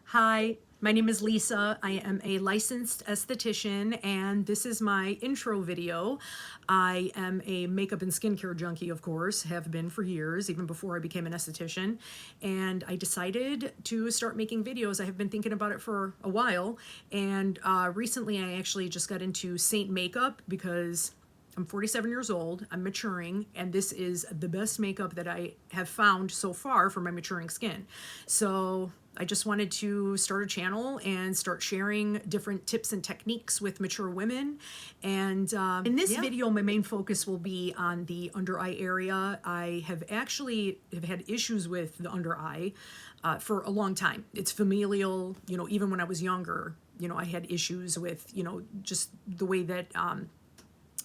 Hi, my name is Lisa. I am a licensed esthetician, and this is my intro video. I am a makeup and skincare junkie, of course, have been for years, even before I became an esthetician. And I decided to start making videos. I have been thinking about it for a while, and recently I actually just got into Seint makeup because I'm 47 years old, I'm maturing, and this is the best makeup that I have found so far for my maturing skin. So I just wanted to start a channel and start sharing different tips and techniques with mature women. And in this video, my main focus will be on the under eye area. I have actually had issues with the under eye for a long time. It's familial, you know, even when I was younger, you know, I had issues with, you know, just the way that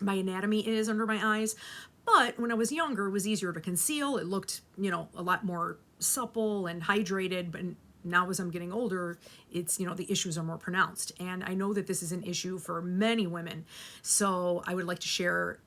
my anatomy is under my eyes. But when I was younger, it was easier to conceal. It looked, you know, a lot more supple and hydrated. But now as I'm getting older, it's, you know, the issues are more pronounced. And I know that this is an issue for many women. So I would like to share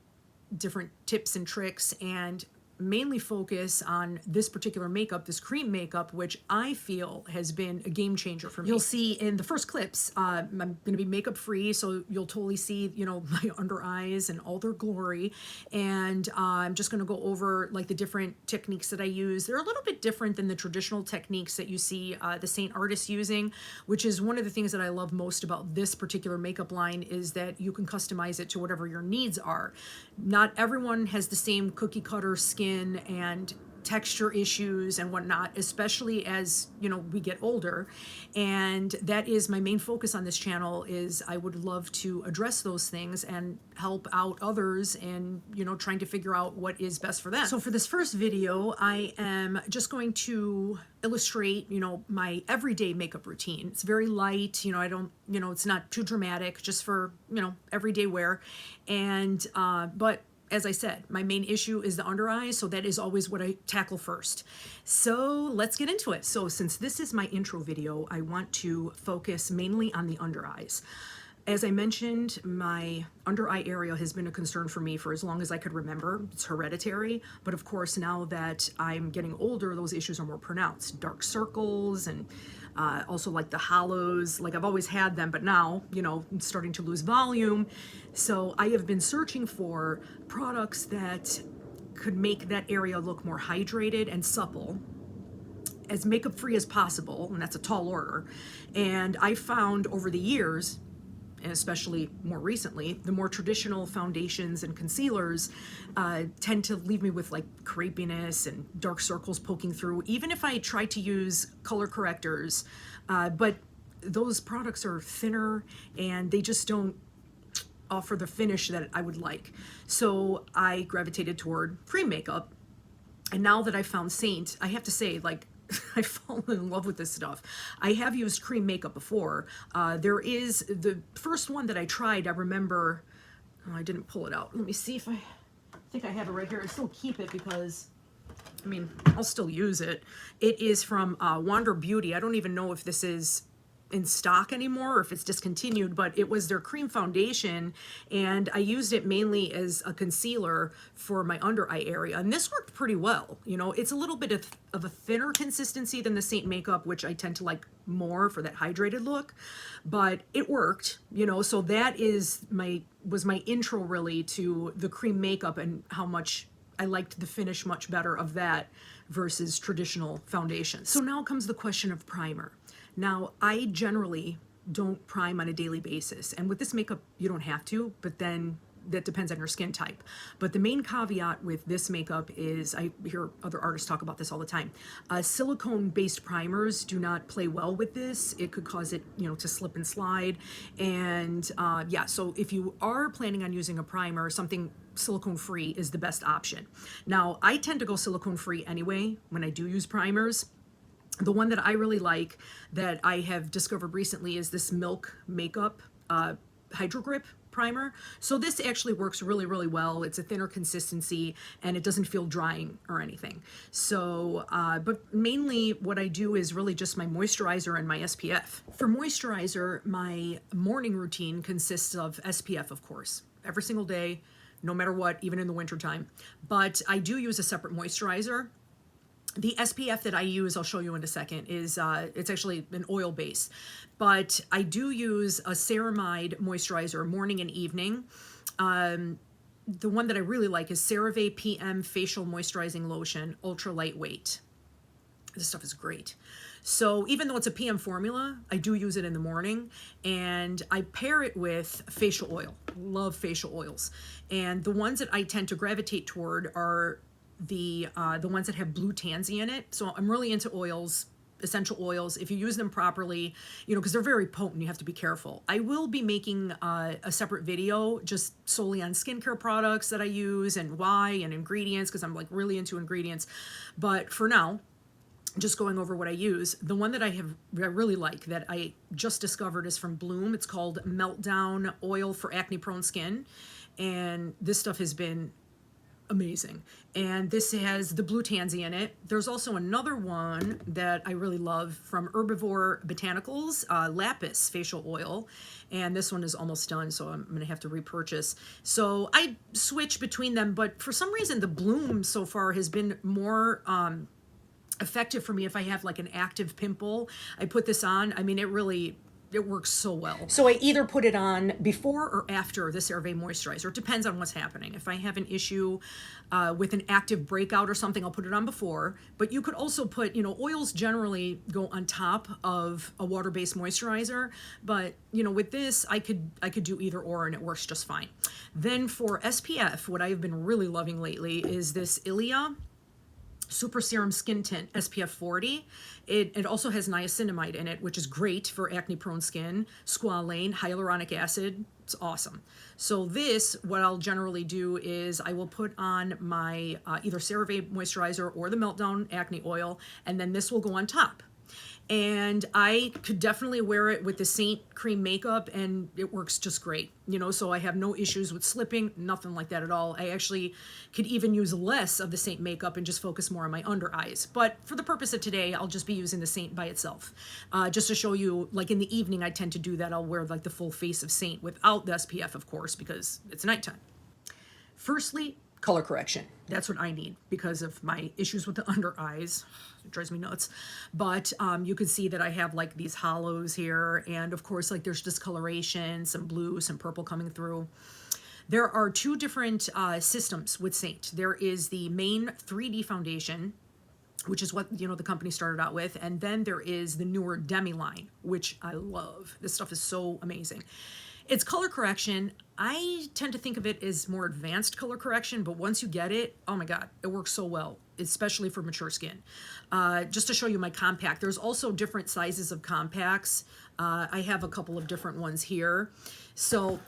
different tips and tricks and mainly focus on this particular makeup, this cream makeup, which I feel has been a game changer for me. You'll see in the first clips, I'm going to be makeup free, so you'll totally see, you know, my under eyes and all their glory. And I'm just going to go over like the different techniques that I use. They're a little bit different than the traditional techniques that you see the Seint artists using, which is one of the things that I love most about this particular makeup line is that you can customize it to whatever your needs are. Not everyone has the same cookie cutter skin and texture issues and whatnot, especially as, you know, we get older. And that is my main focus on this channel is I would love to address those things and help out others in, you know, trying to figure out what is best for them. So for this first video, I am just going to illustrate, you know, my everyday makeup routine. It's very light, you know, I don't, you know, it's not too dramatic, just for, you know, everyday wear. And, but as I said, my main issue is the under eye, so that is always what I tackle first. So let's get into it. So since this is my intro video, I want to focus mainly on the under eyes. As I mentioned, my under eye area has been a concern for me for as long as I could remember. It's hereditary, but of course now that I'm getting older, those issues are more pronounced. Dark circles and also like the hollows, like I've always had them, but now, you know, I'm starting to lose volume. So I have been searching for products that could make that area look more hydrated and supple, as makeup free as possible, and that's a tall order. And I found over the years, and especially more recently, the more traditional foundations and concealers tend to leave me with like crepiness and dark circles poking through, even if I try to use color correctors. But those products are thinner and they just don't offer the finish that I would like. So I gravitated toward cream makeup. And now that I found Seint, I have to say, like, I've fallen in love with this stuff. I have used cream makeup before. There is the first one that I tried, I remember, oh, I didn't pull it out. Let me see if I think I have it right here. I still keep it because, I mean, I'll still use it. It is from Wander Beauty. I don't even know if this is in stock anymore or if it's discontinued, but it was their cream foundation and I used it mainly as a concealer for my under eye area, and this worked pretty well. You know, it's a little bit of a thinner consistency than the Seint makeup, which I tend to like more for that hydrated look, but it worked, you know. So that is was my intro really to the cream makeup and how much I liked the finish much better of that versus traditional foundations. So now comes the question of primer. Now, I generally don't prime on a daily basis, and with this makeup, you don't have to, but then that depends on your skin type. But the main caveat with this makeup is, I hear other artists talk about this all the time, silicone-based primers do not play well with this. It could cause it, you know, to slip and slide, and yeah, so if you are planning on using a primer, something silicone-free is the best option. Now, I tend to go silicone-free anyway when I do use primers. The one that I really like that I have discovered recently is this Milk Makeup Hydro Grip primer. So this actually works really, really well. It's a thinner consistency and it doesn't feel drying or anything. So, but mainly what I do is really just my moisturizer and my SPF. For moisturizer, my morning routine consists of SPF, of course, every single day, no matter what, even in the wintertime. But I do use a separate moisturizer. The SPF that I use, I'll show you in a second, is it's actually an oil base. But I do use a ceramide moisturizer morning and evening. The one that I really like is CeraVe PM Facial Moisturizing Lotion, ultra lightweight. This stuff is great. So even though it's a PM formula, I do use it in the morning, and I pair it with facial oil. Love facial oils. And the ones that I tend to gravitate toward are the ones that have blue tansy in it. So I'm really into oils, essential oils. If you use them properly, you know, because they're very potent, you have to be careful. I will be making a separate video just solely on skincare products that I use and why, and ingredients, because I'm like really into ingredients. But for now, just going over what I use, the one that I really like that I just discovered is from Bloom. It's called Meltdown Oil for Acne Prone Skin. And this stuff has been amazing. And this has the blue tansy in it. There's also another one that I really love from Herbivore Botanicals, Lapis Facial Oil. And this one is almost done, so I'm gonna have to repurchase. So I switch between them, but for some reason the Bloom so far has been more effective for me if I have like an active pimple. I put this on. I mean, it works so well. So I either put it on before or after the CeraVe moisturizer. It depends on what's happening. If I have an issue with an active breakout or something, I'll put it on before. But you could also put, you know, oils generally go on top of a water-based moisturizer. But, you know, with this, I could do either or, and it works just fine. Then for SPF, what I've been really loving lately is this Ilia Super Serum Skin Tint SPF 40. It also has niacinamide in it, which is great for acne prone skin, squalane, hyaluronic acid. It's awesome. So this, what I'll generally do is I will put on my either CeraVe moisturizer or the Meltdown acne oil, and then this will go on top. And I could definitely wear it with the Seint cream makeup, and it works just great, you know, so I have no issues with slipping, nothing like that at all. I actually could even use less of the Seint makeup and just focus more on my under eyes. But for the purpose of today, I'll just be using the Seint by itself. Just to show you, like in the evening, I tend to do that. I'll wear like the full face of Seint without the SPF, of course, because it's nighttime. Firstly, color correction. That's what I need because of my issues with the under eyes. It drives me nuts. But you can see that I have like these hollows here. And of course, like there's discoloration, some blue, some purple coming through. There are two different systems with Seint. There is the main 3D foundation, which is what, you know, the company started out with. And then there is the newer Demi line, which I love. This stuff is so amazing. It's color correction. I tend to think of it as more advanced color correction, but once you get it, oh my God, it works so well, especially for mature skin. Just to show you my compact, there's also different sizes of compacts. I have a couple of different ones here. So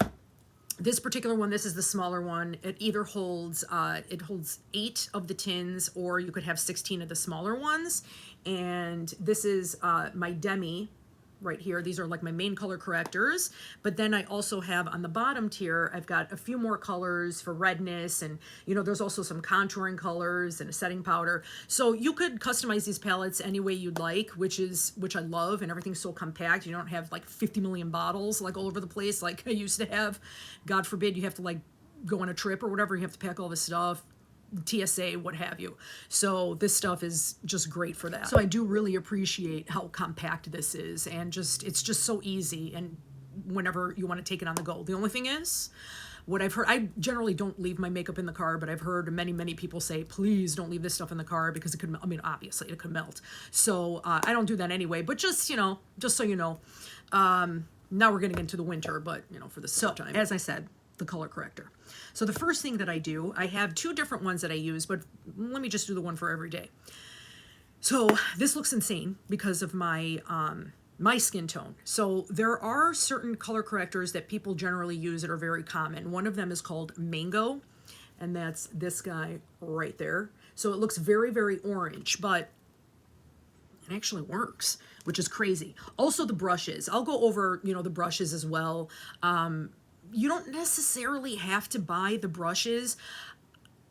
this particular one, this is the smaller one. It either holds, 8 of the tins, or you could have 16 of the smaller ones. And this is my Demi right here. These are like my main color correctors, but then I also have on the bottom tier, I've got a few more colors for redness, and you know, there's also some contouring colors and a setting powder. So you could customize these palettes any way you'd like, which I love, and everything's so compact. You don't have like 50 million bottles like all over the place like I used to have. God forbid you have to like go on a trip or whatever, you have to pack all this stuff, TSA, what have you. So this stuff is just great for that. So I do really appreciate how compact this is, and it's just so easy, and whenever you want to take it on the go. The only thing is, what I've heard, I generally don't leave my makeup in the car, but I've heard many people say, please don't leave this stuff in the car because it could, I mean, obviously it could melt. So I don't do that anyway, but just, you know, just so you know, now we're getting into the winter, but you know, for the summertime, as I said, the color corrector. So the first thing that I do, I have 2 different ones that I use, but let me just do the one for every day. So this looks insane because of my my skin tone. So there are certain color correctors that people generally use that are very common. One of them is called Mango, and that's this guy right there. So it looks very orange, but it actually works, which is crazy. Also the brushes. I'll go over, you know, the brushes as well. you don't necessarily have to buy the brushes.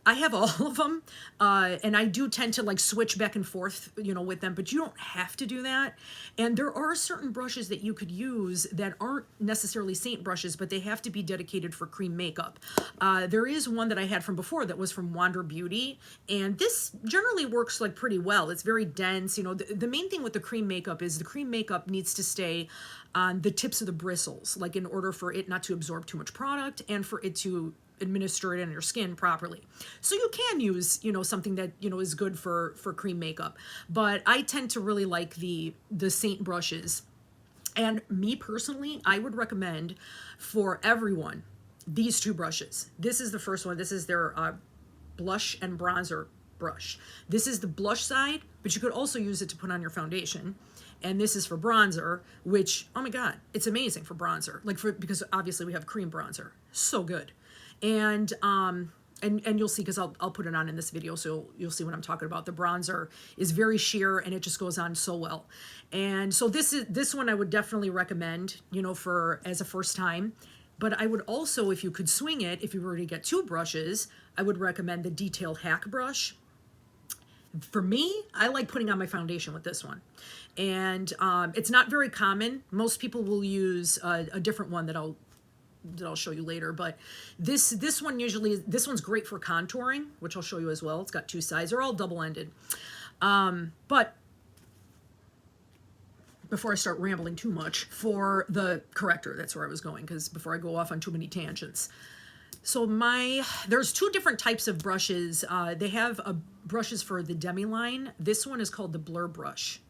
I have all of them, and I do tend to like switch back and forth, you know, with them, but you don't have to do that. And there are certain brushes that you could use that aren't necessarily Seint brushes, but they have to be dedicated for cream makeup. There is one that I had from before that was from Wander Beauty, and this generally works like pretty well. It's very dense. You know, the main thing with the cream makeup is the cream makeup needs to stay on the tips of the bristles, like in order for it not to absorb too much product and for it to administer it in your skin properly. So you can use, you know, something that, you know, is good for cream makeup. But I tend to really like the Seint brushes. And me personally, I would recommend for everyone these two brushes. This is the first one. This is their blush and bronzer brush. This is the blush side, but you could also use it to put on your foundation. And this is for bronzer, which, oh my God, it's amazing for bronzer. Like because obviously we have cream bronzer. So good. And you'll see, because I'll put it on in this video, so you'll see what I'm talking about. The bronzer is very sheer and it just goes on so well. And so this one I would definitely recommend, you know, for as a first time. But I would also, if you could swing it, if you were to get two brushes, I would recommend the Detail Hack brush. For me, I like putting on my foundation with this one. And it's not very common. Most people will use a different one that I'll show you later, but this one usually, this one's great for contouring, which I'll show you as well. It's got two sides. They're all double-ended. But before I start rambling too much, for the corrector, that's where I was going, because before I go off on too many tangents. So there's two different types of brushes. They have brushes for the Demi line. This one is called the Blur brush.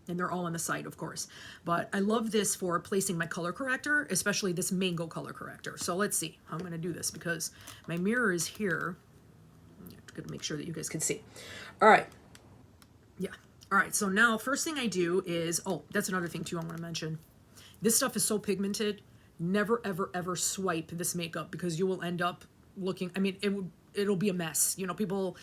And they're all on the side, of course. But I love this for placing my color corrector, especially this mango color corrector. So let's see how I'm going to do this, because my mirror is here. I'm going to make sure that you guys can see. All right. Yeah. All right. So now first thing I do is, oh, that's another thing too I want to mention. This stuff is so pigmented. Never, ever, ever swipe this makeup, because you will end up looking, I mean, it'll be a mess. You know, people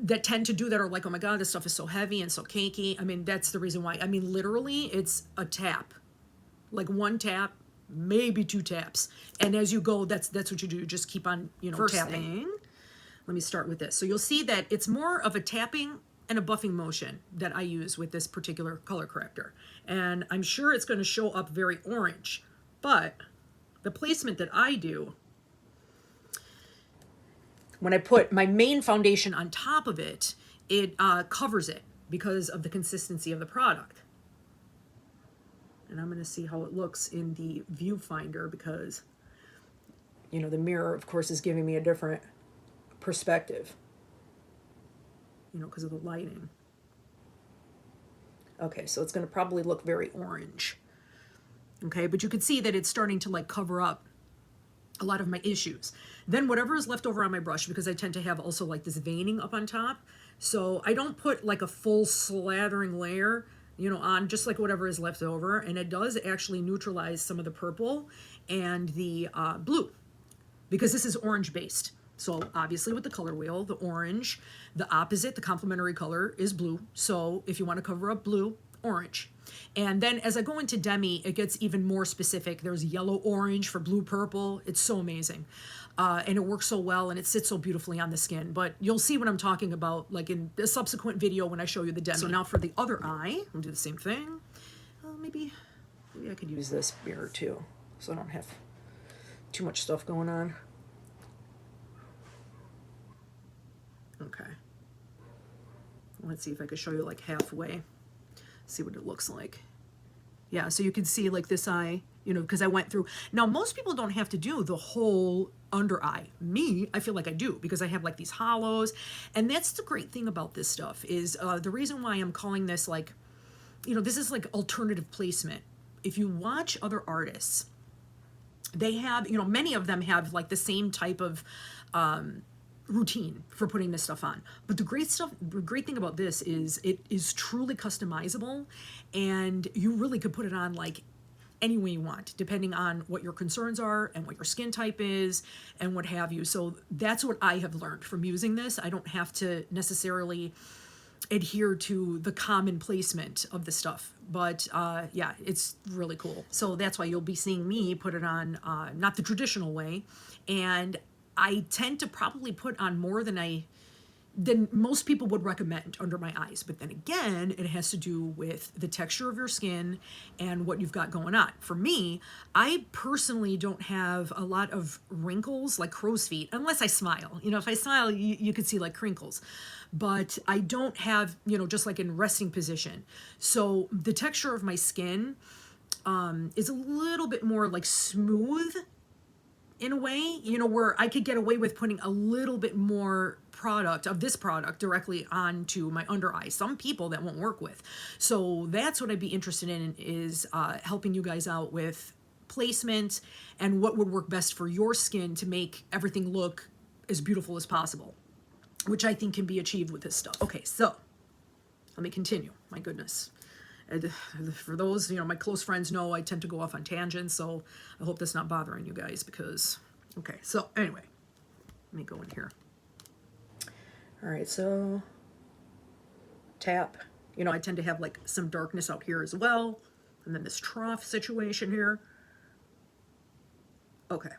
that tend to do that are like, oh my God, this stuff is so heavy and so cakey. I mean, that's the reason why. I mean, literally, it's a tap. Like one tap, maybe two taps. And as you go, that's what you do. You just keep on, you know, tapping. Let me start with this. So you'll see that it's more of a tapping and a buffing motion that I use with this particular color corrector. And I'm sure it's going to show up very orange. But the placement that I do, when I put my main foundation on top of it, it covers it because of the consistency of the product. And I'm going to see how it looks in the viewfinder, because, you know, the mirror, of course, is giving me a different perspective, you know, because of the lighting. Okay, so it's going to probably look very orange. Okay, but you can see that it's starting to like cover up a lot of my issues. Then whatever is left over on my brush, because I tend to have also like this veining up on top, so I don't put like a full slathering layer, you know, on, just like whatever is left over. And it does actually neutralize some of the purple and the blue, because this is orange based. So obviously with the color wheel, the orange, the opposite, the complementary color is blue. So if you want to cover up blue, orange. And then as I go into Demi, it gets even more specific. There's yellow orange for blue purple. It's so amazing. And it works so well, and it sits so beautifully on the skin. But you'll see what I'm talking about like in the subsequent video when I show you the Demi. So now for the other eye, I'll do the same thing. Maybe I could use this mirror too, so I don't have too much stuff going on. Okay. Let's see if I could show you like halfway. See what it looks like. Yeah, so you can see like this eye, you know, because I went through. Now, most people don't have to do the whole under eye. Me, I feel like I do, because I have like these hollows. And that's the great thing about this stuff is the reason why I'm calling this like, you know, this is like alternative placement. If you watch other artists, they have, you know, many of them have like the same type of routine for putting this stuff on. But the great thing about this is it is truly customizable, and you really could put it on like any way you want, depending on what your concerns are and what your skin type is and what have you. So that's what I have learned from using this. I don't have to necessarily adhere to the common placement of the stuff. But yeah, it's really cool. So that's why you'll be seeing me put it on not the traditional way. And I tend to probably put on more than most people would recommend under my eyes. But then again, it has to do with the texture of your skin and what you've got going on. For me, I personally don't have a lot of wrinkles like crow's feet, unless I smile. You know, if I smile, you could see like crinkles. But I don't have, you know, just like in resting position. So the texture of my skin is a little bit more like smooth in a way, you know, where I could get away with putting a little bit more product of this product directly onto my under eye. Some people that won't work with. So that's what I'd be interested in, is helping you guys out with placement and what would work best for your skin to make everything look as beautiful as possible, which I think can be achieved with this stuff. Okay, so let me continue. My goodness. And for those, you know, my close friends know I tend to go off on tangents, so I hope that's not bothering you guys because, okay, so anyway, let me go in here. All right, so tap. You know, I tend to have like some darkness out here as well, and then this trough situation here. Okay,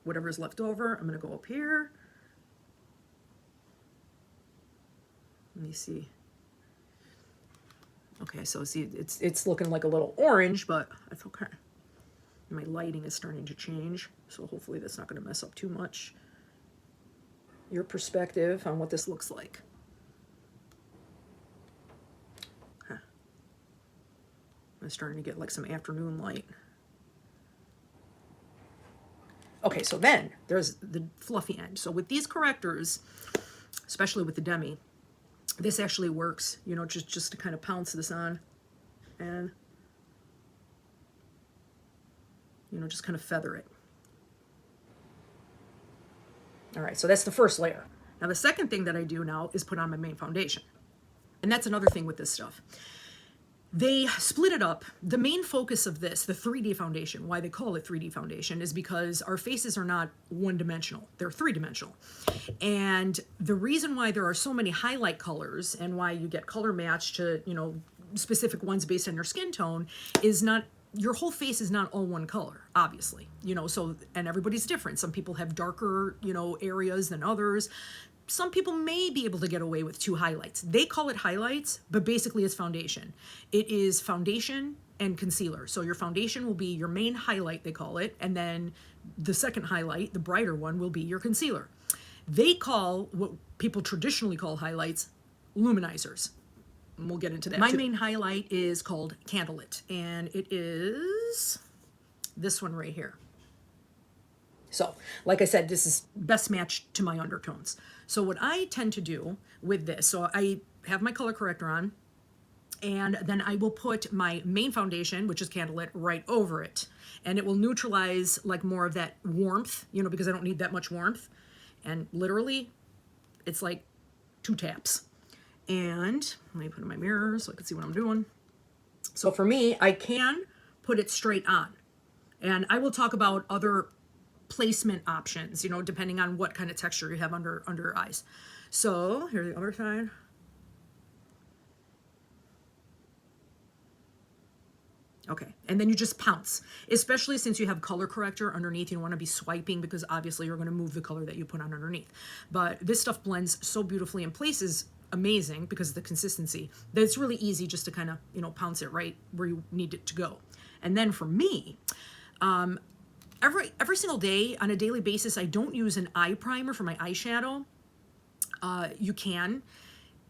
whatever's left over, I'm gonna go up here. Let me see. Okay, so see, it's looking like a little orange, but that's okay. My lighting is starting to change, so hopefully that's not going to mess up too much your perspective on what this looks like. Huh. I'm starting to get like some afternoon light. Okay, so then there's the fluffy end. So with these correctors, especially with the Demi, this actually works, you know, just to kind of pounce this on and, you know, just kind of feather it. All right, so that's the first layer. Now the second thing that I do now is put on my main foundation. And that's another thing with this stuff. They split it up. The main focus of this, the 3D foundation, why they call it 3D foundation, is because our faces are not one-dimensional. They're three-dimensional. And the reason why there are so many highlight colors and why you get color match to, you know, specific ones based on your skin tone is not, your whole face is not all one color, obviously. You know, so, and everybody's different. Some people have darker, you know, areas than others. Some people may be able to get away with 2 highlights. They call it highlights, but basically it's foundation. It is foundation and concealer. So your foundation will be your main highlight, they call it, and then the second highlight, the brighter one, will be your concealer. They call what people traditionally call highlights luminizers. And we'll get into that. My main highlight is called Candlelit, and it is this one right here. So, like I said, this is best matched to my undertones. So what I tend to do with this, so I have my color corrector on, and then I will put my main foundation, which is Candlelit, right over it. And it will neutralize like more of that warmth, you know, because I don't need that much warmth. And literally, it's like 2 taps. And let me put in my mirror so I can see what I'm doing. So for me, I can put it straight on. And I will talk about other placement options, you know, depending on what kind of texture you have under your eyes. So here's the other side. Okay, and then you just pounce, especially since you have color corrector underneath. You don't want to be swiping because obviously you're going to move the color that you put on underneath. But this stuff blends so beautifully in place, is amazing because of the consistency, that it's really easy just to kind of, you know, pounce it right where you need it to go. And then for me, every single day on a daily basis, I don't use an eye primer for my eyeshadow. You can.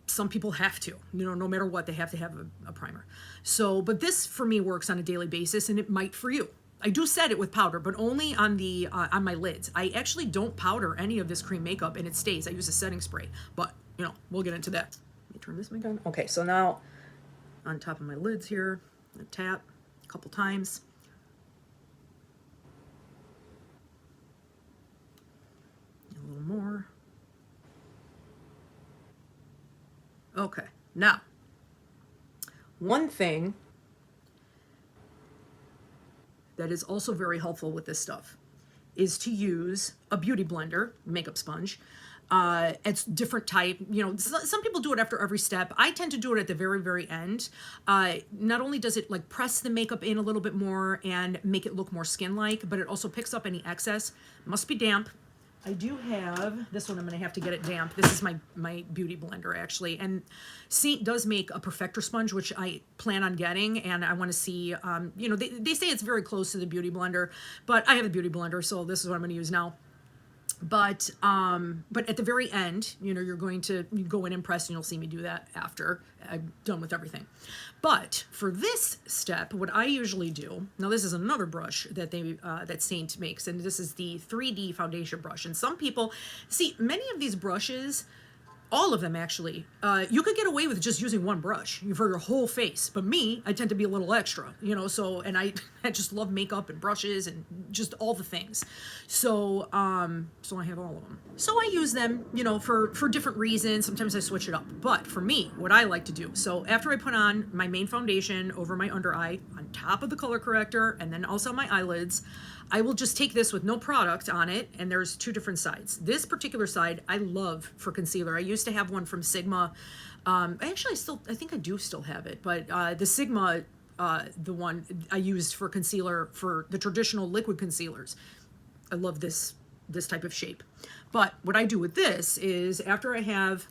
Some people have to, you know, no matter what, they have to have a primer. So, but this for me works on a daily basis, and it might for you. I do set it with powder, but only on the on my lids. I actually don't powder any of this cream makeup, and it stays. I use a setting spray, but you know, we'll get into that. Let me turn this mic on. Okay, so now on top of my lids here, I tap a couple times. A little more. Okay, now, one thing that is also very helpful with this stuff is to use a beauty blender, makeup sponge, It's different type. You know, some people do it after every step. I tend to do it at the very, very end. Not only does it like press the makeup in a little bit more and make it look more skin-like, but it also picks up any excess. Must be damp. I do have this one. I'm going to have to get it damp. This is my beauty blender, actually. And Seint does make a perfector sponge, which I plan on getting. And I want to see, you know, they say it's very close to the beauty blender, but I have a beauty blender, so this is what I'm going to use now. But at the very end, you know, you're going to go in and press, and you'll see me do that after I'm done with everything. But for this step, what I usually do, now this is another brush that that Seint makes, and this is the 3D foundation brush. And some people, see, many of these brushes, all of them actually, you could get away with just using one brush for your whole face. But me, I tend to be a little extra, you know, so, and I just love makeup and brushes and just all the things. So, so I have all of them. So I use them, you know, for different reasons. Sometimes I switch it up. But for me, what I like to do, so after I put on my main foundation over my under eye, on top of the color corrector, and then also my eyelids, I will just take this with no product on it, and there's two different sides. This particular side I love for concealer. I used to have one from Sigma. I think I do still have it, but the Sigma, the one I used for concealer for the traditional liquid concealers. I love this type of shape. But what I do with this is after I have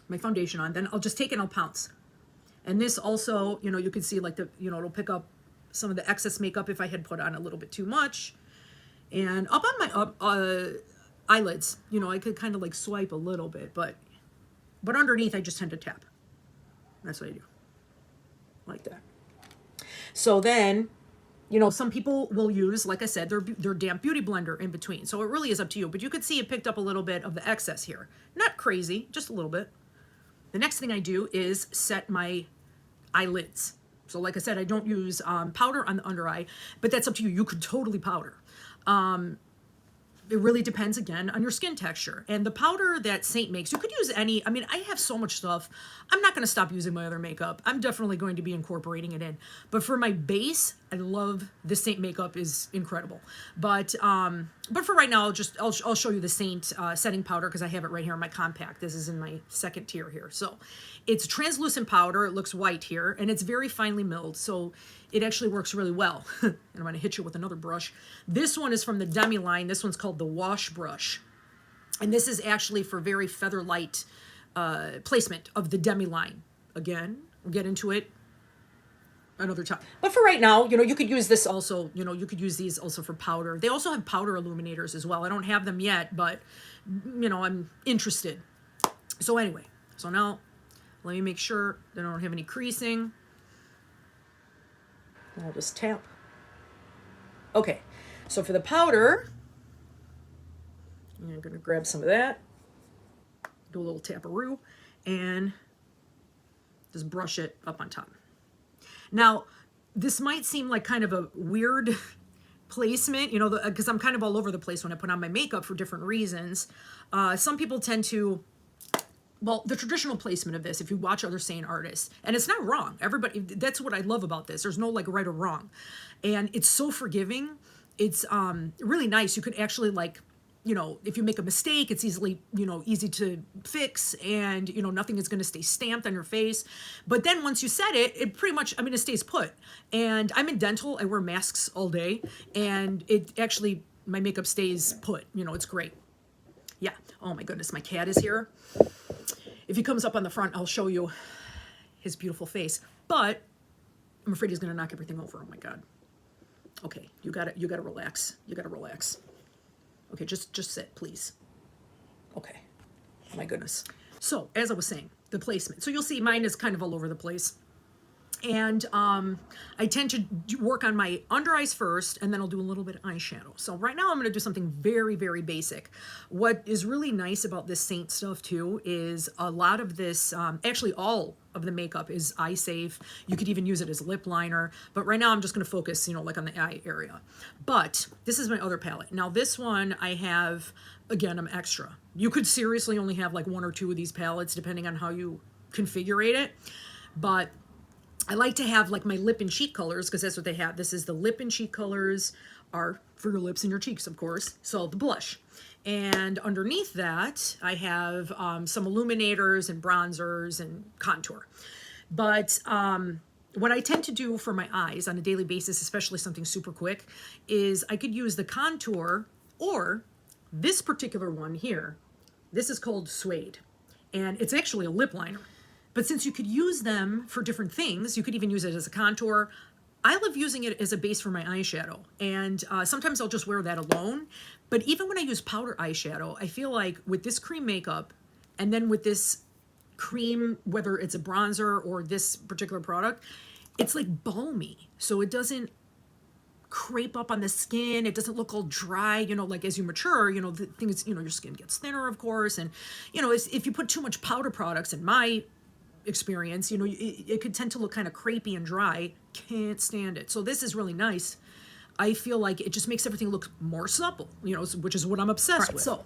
my foundation on, then I'll just take it and I'll pounce. And this also, you know, you can see like you know, it'll pick up some of the excess makeup if I had put on a little bit too much. And up on my eyelids, you know, I could kind of like swipe a little bit, but underneath I just tend to tap. That's what I do, like that. So then, you know, some people will use, like I said, their damp beauty blender in between. So it really is up to you, but you could see it picked up a little bit of the excess here. Not crazy, just a little bit. The next thing I do is set my eyelids. So like I said, I don't use powder on the under eye, but that's up to you. You could totally powder. It really depends, again, on your skin texture. And the powder that Seint makes, you could use any. I mean, I have so much stuff. I'm not going to stop using my other makeup. I'm definitely going to be incorporating it in. But for my base, I love the Seint makeup is incredible. But for right now, I'll show you the Seint setting powder because I have it right here in my compact. This is in my second tier here. So it's translucent powder. It looks white here, and it's very finely milled. So it actually works really well. And I'm going to hit you with another brush. This one is from the Demi line. This one's called the Wash Brush. And this is actually for very feather light placement of the Demi line. Again, we'll get into it another time. But for right now, you know, you could use this also, you know, you could use these also for powder. They also have powder illuminators as well. I don't have them yet, but, you know, I'm interested. So anyway, so now let me make sure that I don't have any creasing. I'll just tap. Okay, so for the powder, I'm going to grab some of that, do a little taparoo, and just brush it up on top. Now, this might seem like kind of a weird placement, you know, because I'm kind of all over the place when I put on my makeup for different reasons. Some people tend to, well, the traditional placement of this, if you watch other Seint artists, and it's not wrong. Everybody, that's what I love about this. There's no like right or wrong. And it's so forgiving. It's really nice. You could actually like, you know, if you make a mistake, it's easily, you know, easy to fix, and, you know, nothing is going to stay stamped on your face. But then once you set it, it pretty much, I mean, it stays put. And I'm in dental. I wear masks all day, and it actually, my makeup stays put. You know, it's great. Yeah. Oh my goodness, my cat is here. If he comes up on the front, I'll show you his beautiful face. But I'm afraid he's going to knock everything over. Oh my God. Okay, you gotta relax. You gotta relax. Okay, just sit, please. Okay. Oh my goodness. So, as I was saying, the placement. So you'll see mine is kind of all over the place. And I tend to work on my under eyes first, and then I'll do a little bit of eyeshadow. So right now I'm going to do something very, very basic. What is really nice about this Seint stuff too is a lot of this, actually all of the makeup is eye safe. You could even use it as lip liner. But right now I'm just going to focus, you know, like on the eye area. But this is my other palette. Now this one I have, again, I'm extra. You could seriously only have like one or two of these palettes depending on how you configure it. But I like to have like my lip and cheek colors because that's what they have. This is the lip and cheek colors are for your lips and your cheeks, of course. So the blush. And underneath that, I have some illuminators and bronzers and contour. But what I tend to do for my eyes on a daily basis, especially something super quick, is I could use the contour or this particular one here. This is called Suede, and it's actually a lip liner. But since you could use them for different things, you could even use it as a contour. I love using it as a base for my eyeshadow, and sometimes I'll just wear that alone. But even when I use powder eyeshadow, I feel like with this cream makeup and then with this cream, whether it's a bronzer or this particular product, it's like balmy. So it doesn't crepe up on the skin. It doesn't look all dry, you know, like as you mature, you know, the thing is, you know, your skin gets thinner, of course. And, you know, if you put too much powder products, in my experience, you know, it could tend to look kind of crepey and dry. Can't stand it. So this is really nice. I feel like it just makes everything look more supple, you know, which is what I'm obsessed with. So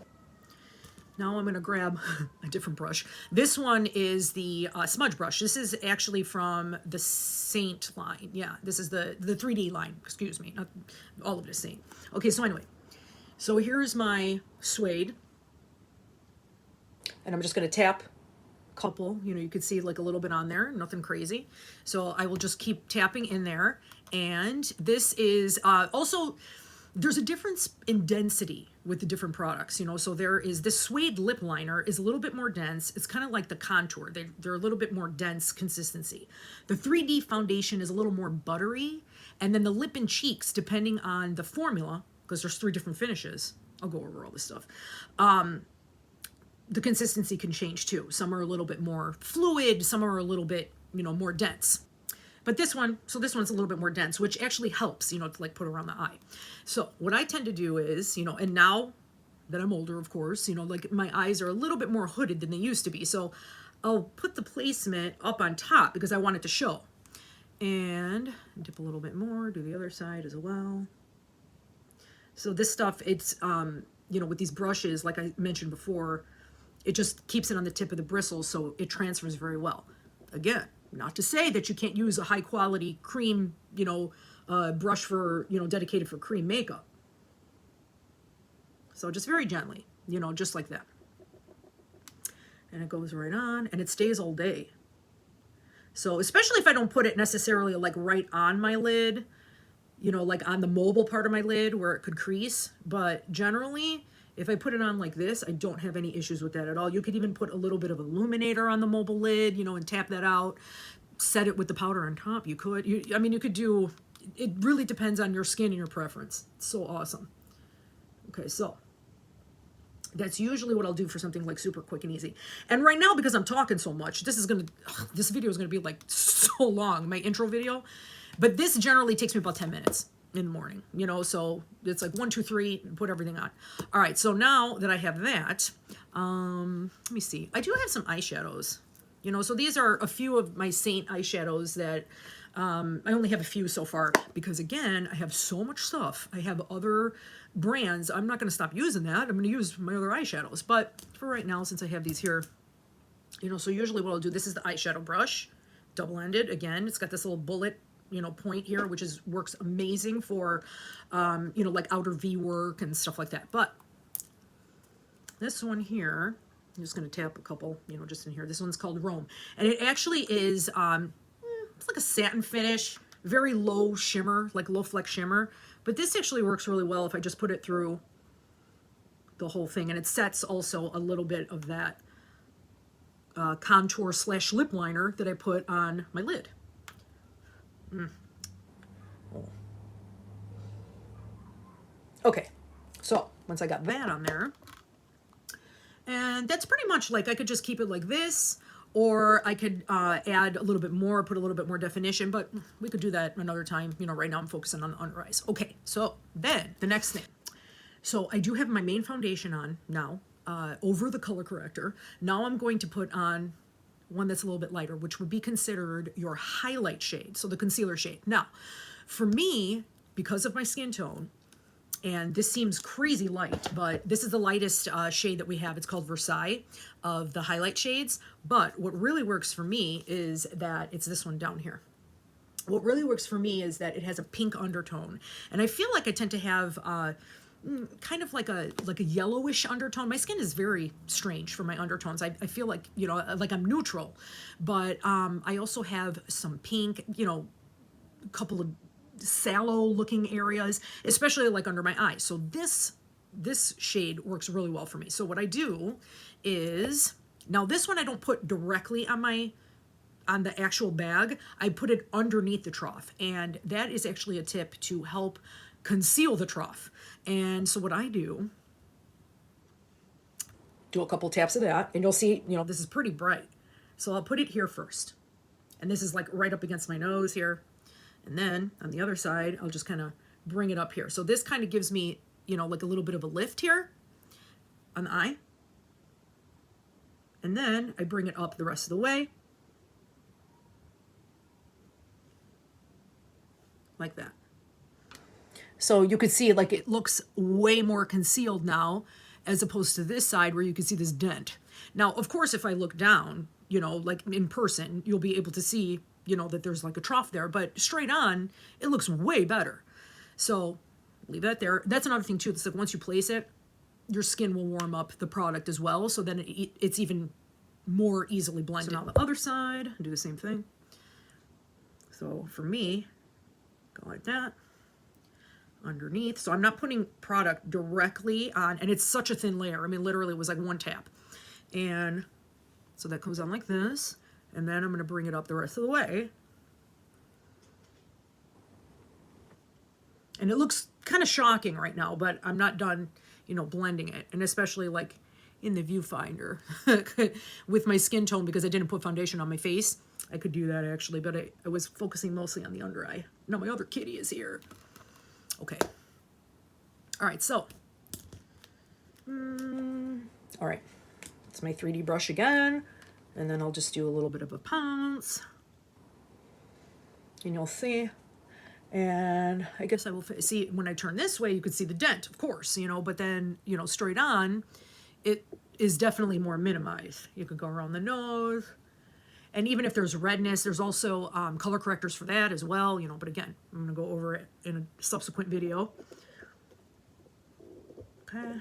now I'm going to grab a different brush. This one is the smudge brush. This is actually from the Seint line. Yeah, this is the 3D line. Excuse me. Not all of it is Seint. Okay, so anyway. So here's my Suede. And I'm just going to tap a couple. You know, you could see like a little bit on there. Nothing crazy. So I will just keep tapping in there. And this is also... There's a difference in density with the different products, you know, so there is this Suede lip liner is a little bit more dense. It's kind of like the contour. They're a little bit more dense consistency. The 3D foundation is a little more buttery. And then the lip and cheeks, depending on the formula, because there's 3 different finishes. I'll go over all this stuff. The consistency can change too. Some are a little bit more fluid. Some are a little bit, you know, more dense. But this one, so this one's a little bit more dense, which actually helps, you know, to like put around the eye. So what I tend to do is, you know, and now that I'm older, of course, you know, like my eyes are a little bit more hooded than they used to be. So I'll put the placement up on top because I want it to show. And dip a little bit more, do the other side as well. So this stuff, it's, you know, with these brushes, like I mentioned before, it just keeps it on the tip of the bristles, so it transfers very well. Again, not to say that you can't use a high quality cream, you know, brush for, you know, dedicated for cream makeup. So just very gently, you know, just like that. And it goes right on and it stays all day. So especially if I don't put it necessarily like right on my lid, you know, like on the mobile part of my lid where it could crease. But generally, if I put it on like this, I don't have any issues with that at all. You could even put a little bit of illuminator on the mobile lid, you know, and tap that out. Set it with the powder on top. You could. I mean, you could do... It really depends on your skin and your preference. It's so awesome. Okay, so that's usually what I'll do for something like super quick and easy. And right now, because I'm talking so much, this video is gonna be like so long, my intro video. But this generally takes me about 10 minutes in the morning, you know, so it's like 1, 2, 3, put everything on. All right, so now that I have that, let me see. I do have some eyeshadows, you know, so these are a few of my Seint eyeshadows that I only have a few so far because, again, I have so much stuff. I have other brands. I'm not going to stop using that. I'm going to use my other eyeshadows. But for right now, since I have these here, you know, so usually what I'll do, this is the eyeshadow brush, double-ended. Again, it's got this little bullet, you know, point here, which works amazing for, you know, like outer V work and stuff like that. But this one here, I'm just going to tap a couple, you know, just in here. This one's called Rome. And it actually is... it's like a satin finish, very low shimmer, like low flex shimmer. But this actually works really well if I just put it through the whole thing. And it sets also a little bit of that contour / lip liner that I put on my lid. Okay, so once I got that on there, and that's pretty much like I could just keep it like this, or I could add a little bit more, put a little bit more definition, but we could do that another time. You know, right now I'm focusing on the under eyes. Okay, so then the next thing. So I do have my main foundation on now, over the color corrector. Now I'm going to put on one that's a little bit lighter, which would be considered your highlight shade, so the concealer shade. Now, for me, because of my skin tone, and this seems crazy light, but this is the lightest shade that we have. It's called Versailles of the highlight shades. But what really works for me is that it's this one down here. What really works for me is that it has a pink undertone. And I feel like I tend to have, kind of like a yellowish undertone. My skin is very strange for my undertones. I feel like, you know, like I'm neutral, but I also have some pink, you know, a couple of sallow looking areas, especially like under my eyes. So this shade works really well for me. So what I do is, now this one I don't put directly on the actual bag. I put it underneath the trough, and that is actually a tip to help conceal the trough. And so what I do a couple taps of that, and you'll see, you know, this is pretty bright. So I'll put it here first. And this is like right up against my nose here. And then on the other side, I'll just kind of bring it up here. So this kind of gives me, you know, like a little bit of a lift here on the eye. And then I bring it up the rest of the way. Like that. So you could see like it looks way more concealed now as opposed to this side where you can see this dent. Now, of course, if I look down, you know, like in person, you'll be able to see, you know, that there's like a trough there, but straight on, it looks way better. So leave that there. That's another thing too. It's like once you place it, your skin will warm up the product as well. So then it's even more easily blended. So now the other side, do the same thing. So for me, go like that. Underneath. So I'm not putting product directly on, and it's such a thin layer. I mean, literally it was like one tap. And so that comes on like this, and then I'm going to bring it up the rest of the way. And it looks kind of shocking right now, but I'm not done, you know, blending it. And especially like in the viewfinder with my skin tone, because I didn't put foundation on my face. I could do that actually, but I was focusing mostly on the under eye. Now my other kitty is here. Okay. All right, so. All right. It's my 3D brush again. And then I'll just do a little bit of a pounce. And you'll see. And I guess I will see when I turn this way, you could see the dent, of course, you know, but then, you know, straight on, it is definitely more minimized. You could go around the nose. And even if there's redness, there's also color correctors for that as well, you know, but again, I'm going to go over it in a subsequent video. Okay.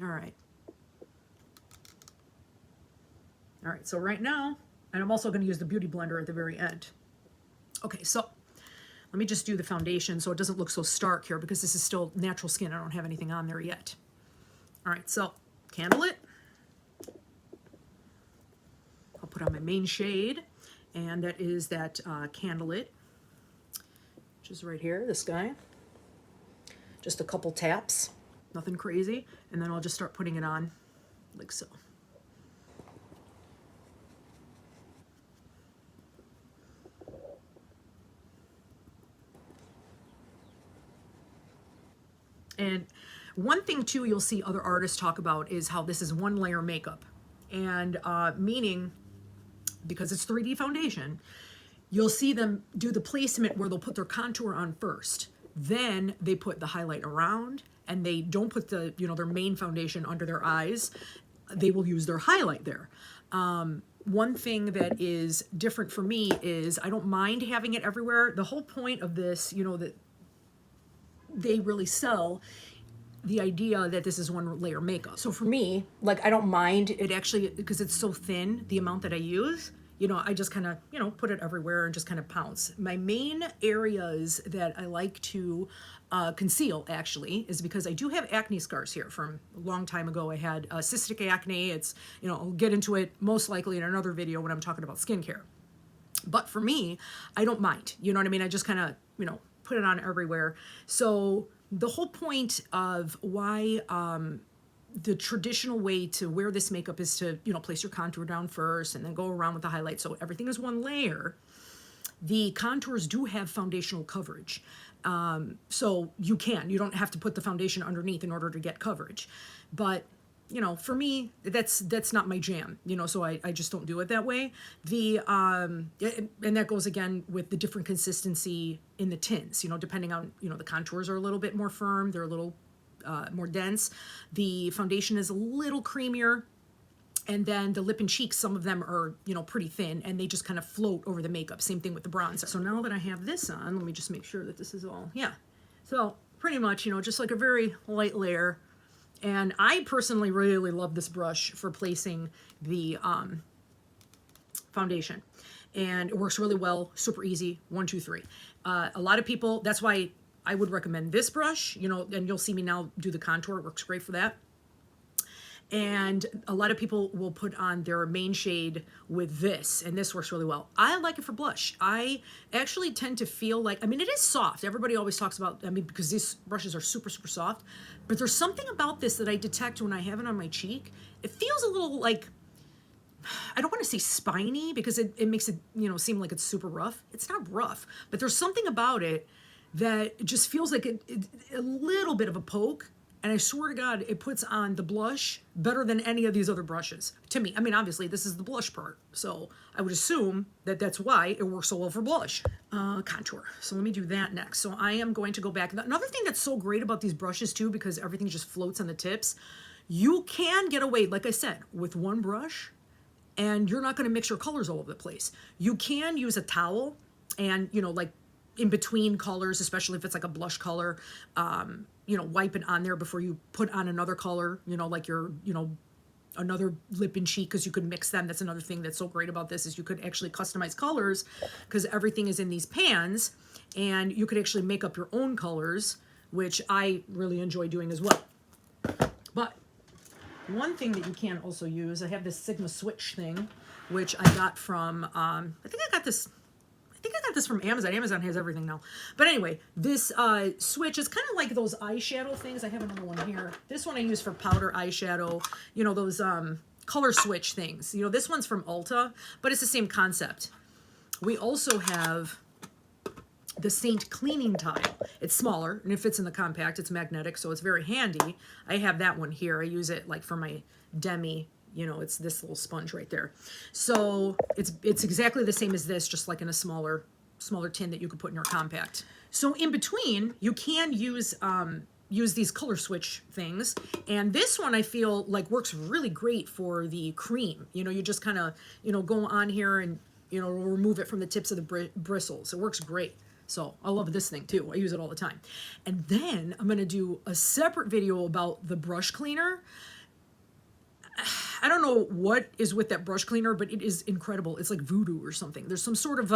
All right. All right, so right now, and I'm also going to use the Beauty Blender at the very end. Okay, so let me just do the foundation so it doesn't look so stark here because this is still natural skin. I don't have anything on there yet. All right, so Candlelit. I'll put on my main shade, and that is that Candlelit, which is right here, this guy. Just a couple taps, nothing crazy, and then I'll just start putting it on like so. And one thing too you'll see other artists talk about is how this is one layer makeup, and meaning because it's 3D foundation, you'll see them do the placement where they'll put their contour on first, then they put the highlight around, and they don't put the, you know, their main foundation under their eyes. They will use their highlight there. One thing that is different for me is I don't mind having it everywhere. The whole point of this, you know, that they really sell the idea that this is one layer makeup. So for me, like, I don't mind it actually, because it's so thin, the amount that I use, you know, I just kind of, you know, put it everywhere and just kind of pounce. My main areas that I like to conceal actually is because I do have acne scars here from a long time ago. I had cystic acne. It's, you know, I'll get into it most likely in another video when I'm talking about skincare. But for me, I don't mind, you know what I mean? I just kind of, you know, put it on everywhere. So the whole point of why the traditional way to wear this makeup is to, you know, place your contour down first and then go around with the highlight. So everything is one layer. The contours do have foundational coverage. So you don't have to put the foundation underneath in order to get coverage. But, you know, for me, that's not my jam, you know, so I just don't do it that way. And that goes again with the different consistency in the tints, you know, depending on, you know, the contours are a little bit more firm, they're a little more dense. The foundation is a little creamier. And then the lip and cheeks, some of them are, you know, pretty thin and they just kind of float over the makeup. Same thing with the bronzer. So now that I have this on, let me just make sure that this is all, yeah. So pretty much, you know, just like a very light layer. And I personally really love this brush for placing the foundation. And it works really well, super easy, 1, 2, 3. A lot of people, that's why I would recommend this brush, you know, and you'll see me now do the contour, it works great for that. And a lot of people will put on their main shade with this, and this works really well. I like it for blush. I actually tend to feel like, I mean, it is soft. Everybody always talks about, I mean, because these brushes are super, super soft, but there's something about this that I detect when I have it on my cheek. It feels a little like, I don't want to say spiny because it makes it, you know, seem like it's super rough. It's not rough, but there's something about it that just feels like a little bit of a poke. And I swear to God, it puts on the blush better than any of these other brushes. To me, I mean, obviously, this is the blush part. So I would assume that that's why it works so well for blush. Contour. So let me do that next. So I am going to go back. Another thing that's so great about these brushes too, because everything just floats on the tips, you can get away, like I said, with one brush, and you're not going to mix your colors all over the place. You can use a towel and, you know, like in between colors, especially if it's like a blush color, you know, wipe it on there before you put on another color, you know, like your, you know, another lip and cheek, because you could mix them. That's another thing that's so great about this is you could actually customize colors because everything is in these pans, and you could actually make up your own colors, which I really enjoy doing as well. But one thing that you can also use, I have this Sigma Switch thing, which I got from, I think I got this from Amazon. Amazon has everything now. But anyway, this switch is kind of like those eyeshadow things. I have another one here. This one I use for powder eyeshadow, you know, those color switch things. You know, this one's from Ulta, but it's the same concept. We also have the Seint cleaning tile. It's smaller and it fits in the compact. It's magnetic, so it's very handy. I have that one here. I use it like for my Demi, you know, it's this little sponge right there. So it's exactly the same as this, just like in a smaller tin that you could put in your compact. So in between, you can use these color switch things. And this one I feel like works really great for the cream. You know, you just kind of, you know, go on here and, you know, remove it from the tips of the bristles. It works great. So I love this thing too. I use it all the time. And then I'm going to do a separate video about the brush cleaner. I don't know what is with that brush cleaner, but it is incredible. It's like voodoo or something. There's some sort of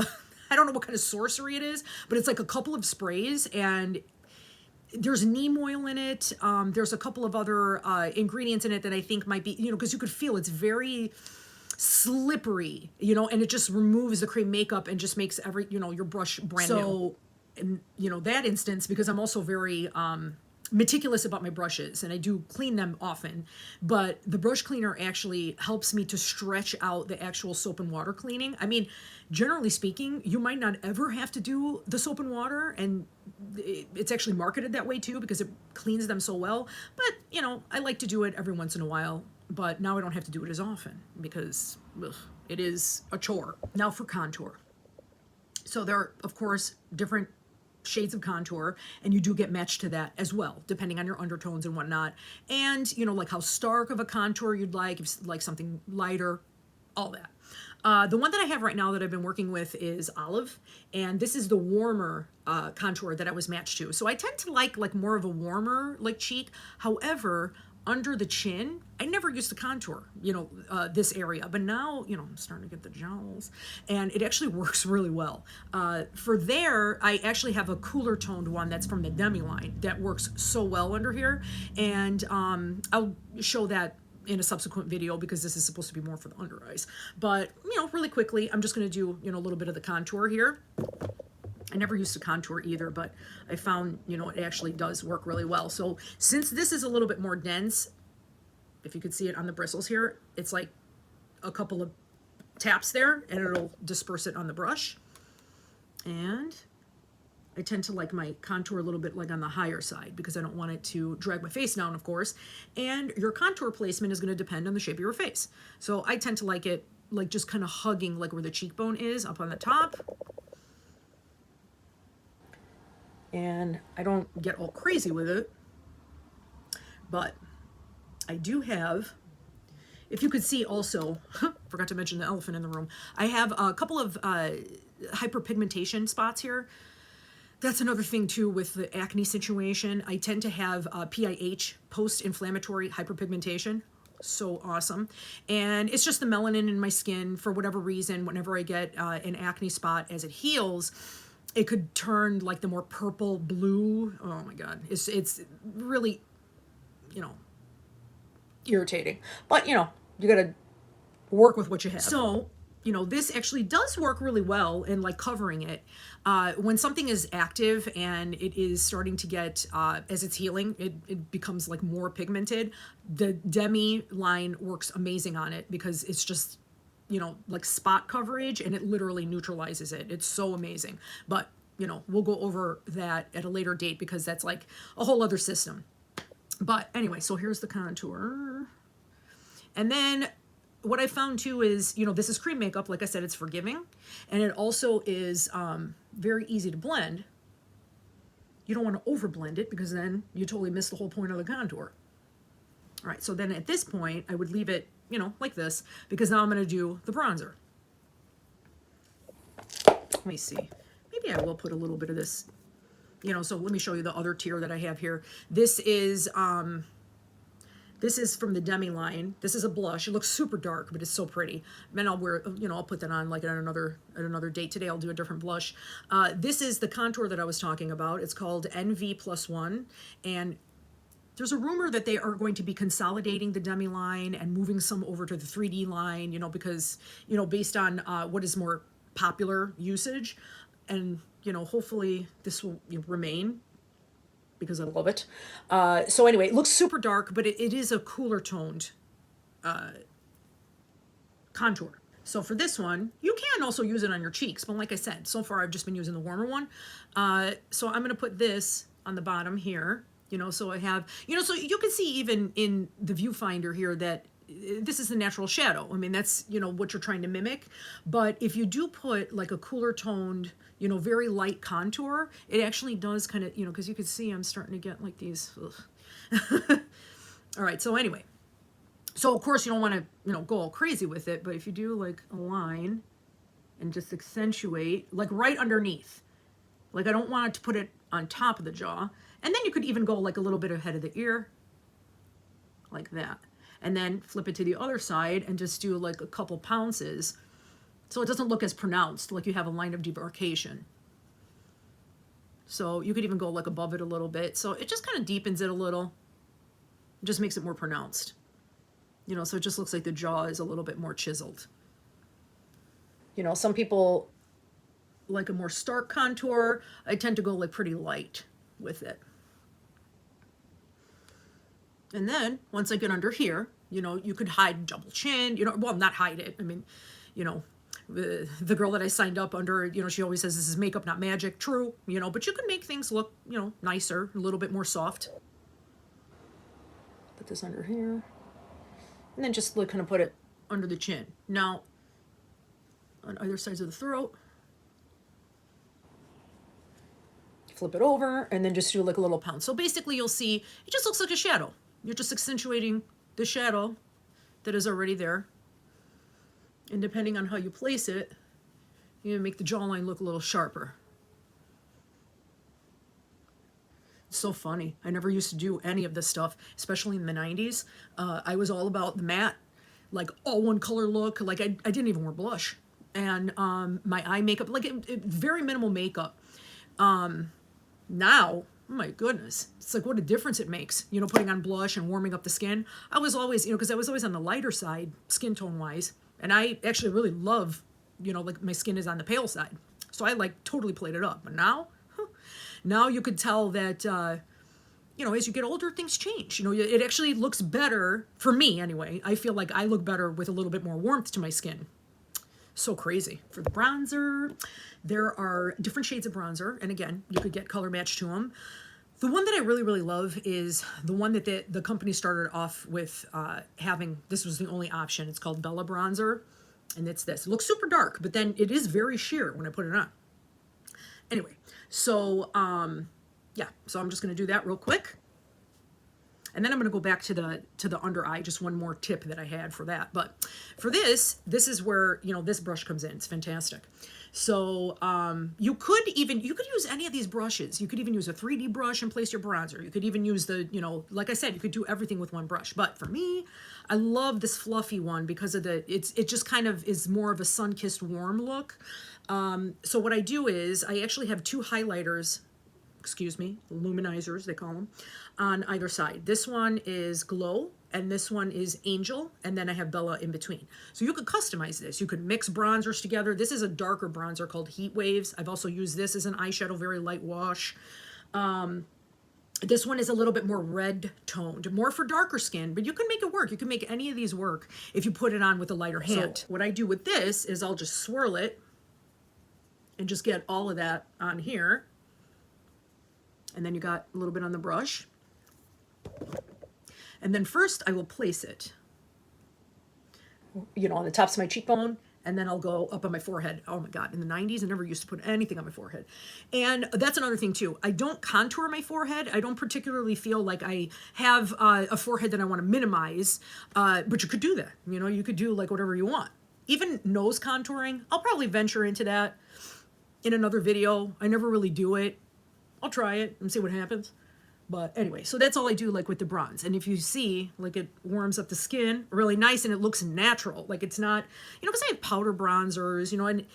I don't know what kind of sorcery it is, but it's like a couple of sprays, and there's neem oil in it. There's a couple of other ingredients in it that I think might be, you know, because you could feel it's very slippery, you know, and it just removes the cream makeup and just makes every, you know, your brush brand new. So, in, you know, that instance, because I'm also very meticulous about my brushes and I do clean them often, but the brush cleaner actually helps me to stretch out the actual soap and water cleaning. I mean, generally speaking, you might not ever have to do the soap and water, and it's actually marketed that way too because it cleans them so well. But, you know, I like to do it every once in a while, but now I don't have to do it as often because it is a chore. Now for contour. So there are, of course, different shades of contour, and you do get matched to that as well, depending on your undertones and whatnot. And, you know, like how stark of a contour you'd like, if like something lighter, all that. The one that I have right now that I've been working with is Olive, and this is the warmer contour that I was matched to. So I tend to like more of a warmer like cheek. However, under the chin, I never used to contour, you know, this area, but now, you know, I'm starting to get the jowls, and it actually works really well. For there, I actually have a cooler toned one that's from the Demi line that works so well under here, and I'll show that in a subsequent video because this is supposed to be more for the under eyes. But, you know, really quickly, I'm just going to do, you know, a little bit of the contour here. I never used to contour either, but I found, you know, it actually does work really well. So since this is a little bit more dense, if you could see it on the bristles here, it's like a couple of taps there and it'll disperse it on the brush. And I tend to like my contour a little bit like on the higher side because I don't want it to drag my face down, of course. And your contour placement is going to depend on the shape of your face. So I tend to like it like just kind of hugging like where the cheekbone is up on the top. And I don't get all crazy with it, but I do have if you could see also, forgot to mention the elephant in the room, I have a couple of hyperpigmentation spots here. That's another thing too with the acne situation. I tend to have PIH, post-inflammatory hyperpigmentation. So awesome. And it's just the melanin in my skin for whatever reason. Whenever I get an acne spot, as it heals, it could turn like the more purple blue. Oh my God. It's really, you know, irritating. But, you know, you got to work with what you have. So, you know, this actually does work really well in like covering it. When something is active and it is starting to get, as it's healing, it becomes like more pigmented. The Demi line works amazing on it because it's just, you know, like spot coverage, and it literally neutralizes it. It's so amazing. But, you know, we'll go over that at a later date because that's like a whole other system. But anyway, so here's the contour. And then what I found too is, you know, this is cream makeup. Like I said, it's forgiving. And it also is very easy to blend. You don't want to over blend it because then you totally miss the whole point of the contour. All right, so then at this point, I would leave it, you know, like this, because now I'm going to do the bronzer. Let me see. Maybe I will put a little bit of this, you know, so let me show you the other tier that I have here. This is from the Demi line. This is a blush. It looks super dark, but it's so pretty. Then I'll wear, you know, I'll put that on like at another date. Today I'll do a different blush. This is the contour that I was talking about. It's called NV+1, and there's a rumor that they are going to be consolidating the Demi line and moving some over to the 3D line, you know, because, you know, based on what is more popular usage. And, you know, hopefully this will remain because I love it. So anyway, it looks super dark, but it is a cooler toned contour. So for this one, you can also use it on your cheeks, but like I said, so far I've just been using the warmer one. So I'm going to put this on the bottom here, you know, so I have, you know, so you can see even in the viewfinder here that this is the natural shadow. I mean, that's, you know, what you're trying to mimic. But if you do put like a cooler toned, you know, very light contour, it actually does kind of, you know, because you can see I'm starting to get like these. All right, so anyway. So, of course, you don't want to, you know, go all crazy with it. But if you do like a line and just accentuate, like right underneath. Like I don't want it to put it on top of the jaw. And then you could even go like a little bit ahead of the ear. Like that. And then flip it to the other side and just do like a couple pounces so it doesn't look as pronounced, like you have a line of demarcation. So you could even go like above it a little bit. So it just kind of deepens it a little. It just makes it more pronounced. You know, so it just looks like the jaw is a little bit more chiseled. You know, some people like a more stark contour. I tend to go like pretty light with it. And then once I get under here, you know, you could hide double chin, you know, well, not hide it. I mean, you know, the girl that I signed up under, you know, she always says this is makeup, not magic. True, you know, but you can make things look, you know, nicer, a little bit more soft. Put this under here. And then just like kind of put it under the chin. Now, on either sides of the throat. Flip it over and then just do like a little pound. So basically you'll see, it just looks like a shadow. You're just accentuating the shadow that is already there. And depending on how you place it, you make the jawline look a little sharper. It's so funny. I never used to do any of this stuff, especially in the 90s. I was all about the matte, like all one color look. Like I didn't even wear blush. And my eye makeup, like very minimal makeup. Now, oh my goodness, it's like what a difference it makes, you know, putting on blush and warming up the skin. I was always, you know, because I was always on the lighter side, skin tone wise. And I actually really love, you know, like my skin is on the pale side. So I like totally played it up. But now, now you could tell that, you know, as you get older, things change. You know, it actually looks better, for me anyway. I feel like I look better with a little bit more warmth to my skin. So crazy. For the bronzer, there are different shades of bronzer. And again, you could get color match to them. The one that I really, really love is the one that the company started off with having. This was the only option. It's called Bella Bronzer. And it's this. It looks super dark, but then it is very sheer when I put it on. Anyway, so yeah. So I'm just going to do that real quick. And then I'm going to go back to the under eye, just one more tip that I had for that. But for this is where, you know, this brush comes in. It's fantastic. So you could use any of these brushes. You could even use a 3D brush and place your bronzer. You could even use the, you know, like I said, you could do everything with one brush. But for me, I love this fluffy one because of it just kind of is more of a sun-kissed warm look. So what I do is I actually have two highlighters, excuse me, luminizers they call them, on either side. This one is Glow and this one is Angel, and then I have Bella in between. So you could customize this. You could mix bronzers together. This is a darker bronzer called Heat Waves. I've also used this as an eyeshadow, very light wash. This one is a little bit more red toned, more for darker skin, but you can make it work. You can make any of these work if you put it on with a lighter hand. So what I do with this is I'll just swirl it and just get all of that on here. And then you got a little bit on the brush. And then first I will place it, you know, on the tops of my cheekbone, and then I'll go up on my forehead. Oh my God, in the 90s, I never used to put anything on my forehead. And that's another thing too. I don't contour my forehead. I don't particularly feel like I have a forehead that I want to minimize, but you could do that. You know, you could do like whatever you want. Even nose contouring, I'll probably venture into that in another video. I never really do it. I'll try it and see what happens. But anyway, so that's all I do like with the bronze. And if you see, like it warms up the skin really nice and it looks natural. Like it's not, you know, because I have powder bronzers, you know, and,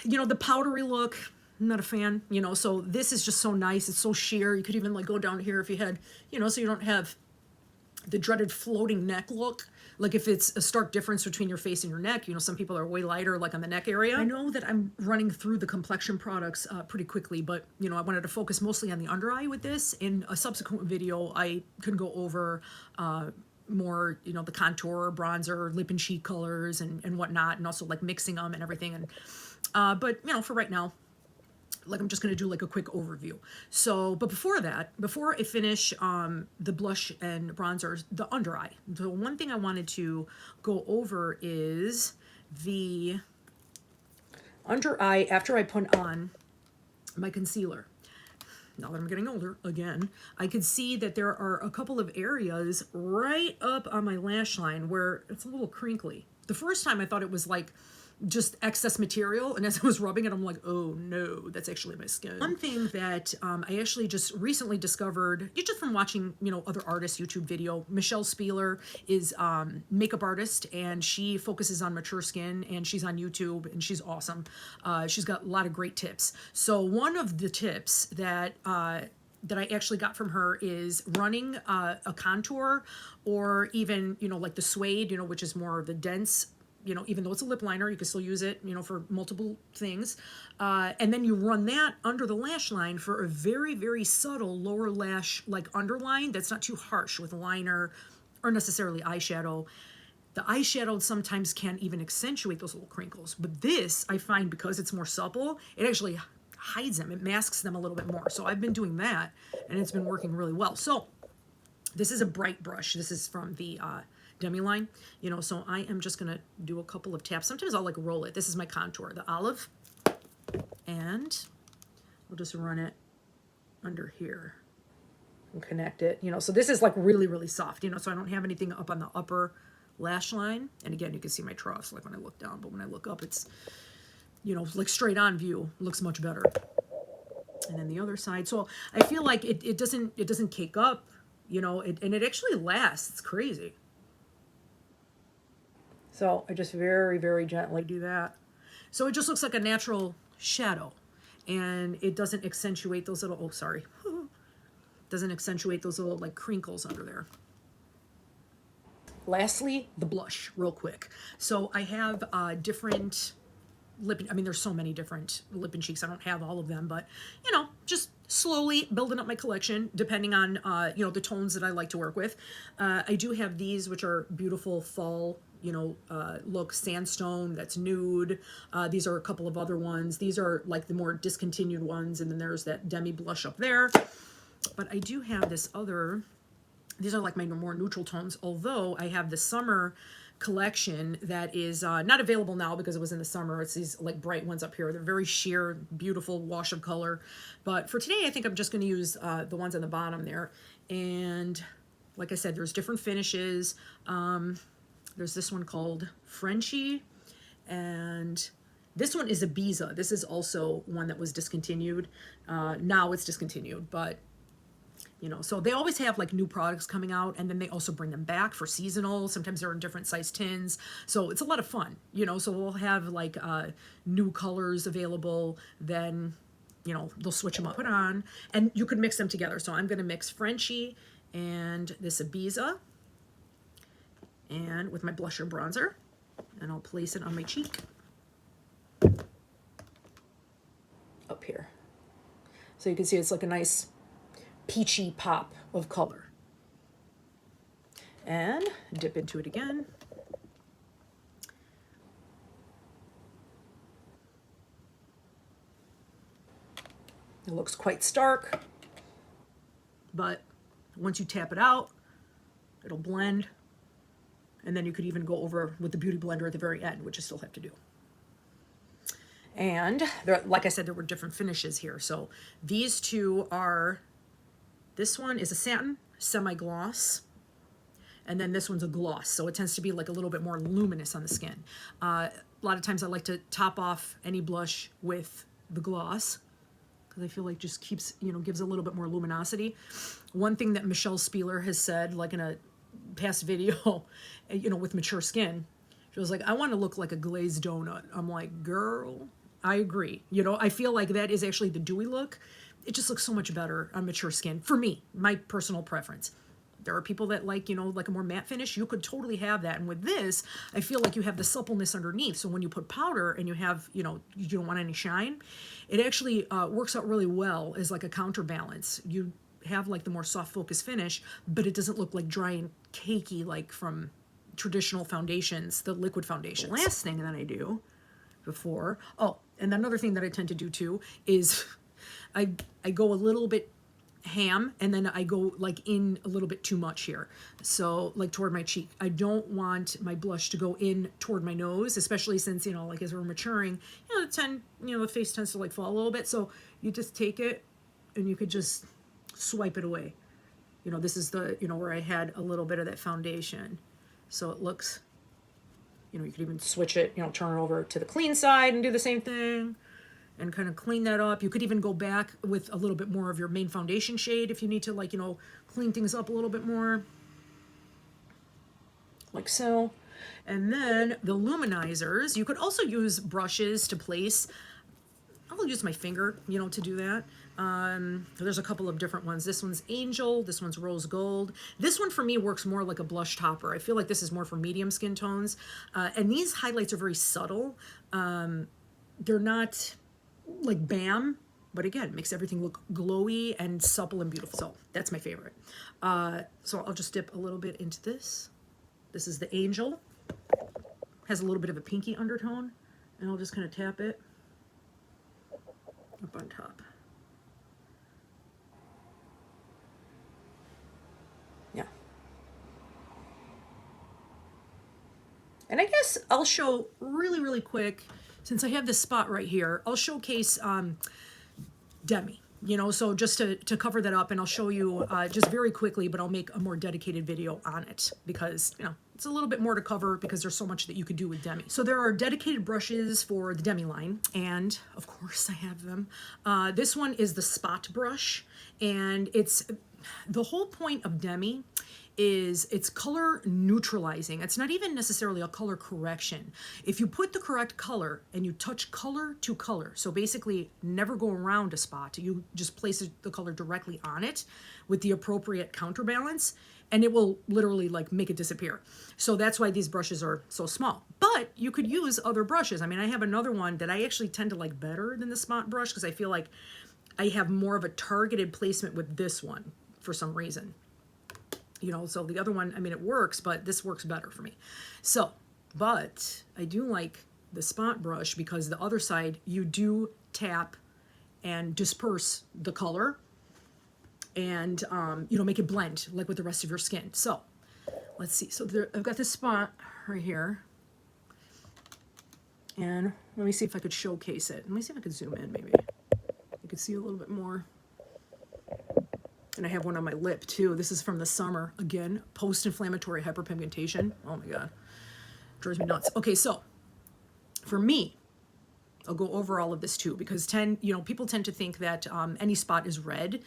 you know, the powdery look, I'm not a fan, you know, so this is just so nice. It's so sheer. You could even like go down here if you had, you know, so you don't have the dreaded floating neck look. Like if it's a stark difference between your face and your neck, you know, some people are way lighter like on the neck area. I know that I'm running through the complexion products pretty quickly, but you know, I wanted to focus mostly on the under eye with this. In a subsequent video, I could go over more, you know, the contour, bronzer, lip and cheek colors and whatnot, and also like mixing them and everything. And but you know, for right now, like I'm just going to do like a quick overview. So, but before that, before I finish the blush and bronzers, the under eye. The one thing I wanted to go over is the under eye after I put on my concealer. Now that I'm getting older, again, I could see that there are a couple of areas right up on my lash line where it's a little crinkly. The first time I thought it was like just excess material, and as I was rubbing it, I'm like, oh no, that's actually my skin. One thing that I actually just recently discovered, just from watching, you know, other artists' YouTube video, Michelle Spieler is makeup artist, and she focuses on mature skin, and she's on YouTube, and she's awesome. She's got a lot of great tips. So one of the tips that I actually got from her is running a contour, or even, you know, like the Suede, you know, which is more of the dense, you know, even though it's a lip liner, you can still use it, you know, for multiple things. And then you run that under the lash line for a very, very subtle lower lash, like underline that's not too harsh with liner or necessarily eyeshadow. The eyeshadow sometimes can even accentuate those little crinkles. But this, I find, because it's more supple, it actually hides them. It masks them a little bit more. So I've been doing that, and it's been working really well. So this is a bright brush. This is from the Demi line, you know, so I am just gonna do a couple of taps. Sometimes I'll like roll it. This is my contour, the olive, and I'll just run it under here and connect it, you know. So this is like really, really soft, you know, so I don't have anything up on the upper lash line. And again, you can see my troughs like when I look down, but when I look up, it's, you know, like straight on view looks much better. And then the other side, so I feel like it doesn't cake up, you know, and it actually lasts. It's crazy. So I just very, very gently do that. So it just looks like a natural shadow, and it doesn't accentuate those little, oh, sorry. Doesn't accentuate those little like crinkles under there. Lastly, the blush, real quick. So I have different lip, I mean, there's so many different lip and cheeks. I don't have all of them, but you know, just slowly building up my collection depending on, you know, the tones that I like to work with. I do have these, which are beautiful fall, you know, look, sandstone, that's nude. These are a couple of other ones. These are like the more discontinued ones. And then there's that Demi blush up there. But I do have this other, these are like my more neutral tones, although I have the summer collection that is not available now because it was in the summer. It's these like bright ones up here. They're very sheer, beautiful wash of color. But for today, I think I'm just going to use the ones on the bottom there. And like I said, there's different finishes. There's this one called Frenchie, and this one is Ibiza. This is also one that was discontinued. Now it's discontinued, but you know, so they always have like new products coming out, and then they also bring them back for seasonal. Sometimes they're in different size tins, so it's a lot of fun, you know. So we'll have like new colors available, then you know they'll switch them up, put on, and you could mix them together. So I'm going to mix Frenchie and this Ibiza, and with my blusher bronzer, and I'll place it on my cheek up here, so you can see it's like a nice peachy pop of color. And dip into it again. It looks quite stark, but once you tap it out, it'll blend. And then you could even go over with the Beauty Blender at the very end, which you still have to do. And there, like I said, there were different finishes here. So these two are, this one is a satin semi-gloss, and then this one's a gloss. So it tends to be like a little bit more luminous on the skin. A lot of times I like to top off any blush with the gloss because I feel like just keeps, you know, gives a little bit more luminosity. One thing that Michelle Spieler has said, like in a past video, you know, with mature skin, she was like, I want to look like a glazed donut. I'm like, girl, I agree. You know, I feel like that is actually the dewy look. It just looks so much better on mature skin, for me, my personal preference. There are people that like, you know, like a more matte finish. You could totally have that. And with this, I feel like you have the suppleness underneath. So when you put powder and you have, you know, you don't want any shine, it actually works out really well as like a counterbalance. You have like the more soft focus finish, but it doesn't look like dry and cakey like from traditional foundations, the liquid foundations. The last thing that I do before, oh, and another thing that I tend to do too is I go a little bit ham, and then I go like in a little bit too much here. So like toward my cheek. I don't want my blush to go in toward my nose, especially since, you know, like as we're maturing, you know, the face tends to like fall a little bit. So you just take it and you could just swipe it away. You know, this is the, you know, where I had a little bit of that foundation. So it looks, you know, you could even switch it, you know, turn it over to the clean side and do the same thing and kind of clean that up. You could even go back with a little bit more of your main foundation shade if you need to, like, you know, clean things up a little bit more. Like so. And then the luminizers, you could also use brushes to place. I'll use my finger, you know, to do that. There's a couple of different ones. This one's Angel, this one's Rose Gold. This one for me works more like a blush topper. I feel like this is more for medium skin tones. And these highlights are very subtle. They're not like bam, but again, makes everything look glowy and supple and beautiful. So that's my favorite. So I'll just dip a little bit into this. This is the Angel. Has a little bit of a pinky undertone, and I'll just kind of tap it up on top. Yeah. And I guess I'll show really, really quick, since I have this spot right here, I'll showcase Demi, you know, so just to cover that up, and I'll show you just very quickly, but I'll make a more dedicated video on it because, you know, it's a little bit more to cover because there's so much that you could do with Demi. So there are dedicated brushes for the Demi line, and of course I have them. This one is the spot brush, and it's the whole point of Demi is it's color neutralizing. It's not even necessarily a color correction. If you put the correct color and you touch color to color, so basically never go around a spot, you just place the color directly on it with the appropriate counterbalance, and it will literally like make it disappear. So that's why these brushes are so small. But you could use other brushes. I mean, I have another one that I actually tend to like better than the spot brush because I feel like I have more of a targeted placement with this one for some reason. You know, so the other one, I mean, it works, but this works better for me. So, but I do like the spot brush because the other side, you do tap and disperse the color and, you know, make it blend like with the rest of your skin. So let's see. So there, I've got this spot right here. And let me see if I could showcase it. Let me see if I could zoom in maybe. You could see a little bit more. And I have one on my lip too. This is from the summer. Again, post-inflammatory hyperpigmentation. Oh my God. Drives me nuts. Okay, so for me, I'll go over all of this too, because people tend to think that any spot is red.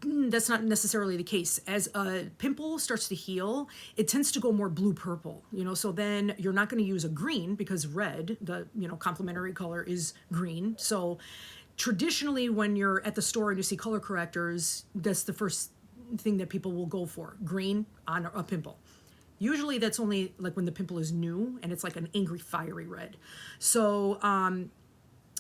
That's not necessarily the case. As a pimple starts to heal, it tends to go more blue-purple, so then you're not going to use a green because red, the, complementary color is green. So traditionally when you're at the store and you see color correctors, that's the first thing that people will go for, green on a pimple. Usually that's only like when the pimple is new and it's like an angry, fiery red. So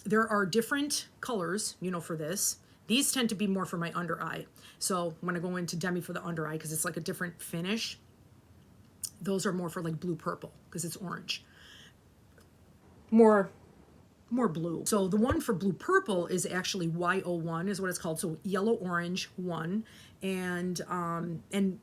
there are different colors, for this. These tend to be more for my under eye. So when I go into Demi for the under eye, because it's like a different finish, those are more for like blue purple because it's orange. More blue. So the one for blue purple is actually YO1 is what it's called. So yellow orange 1, and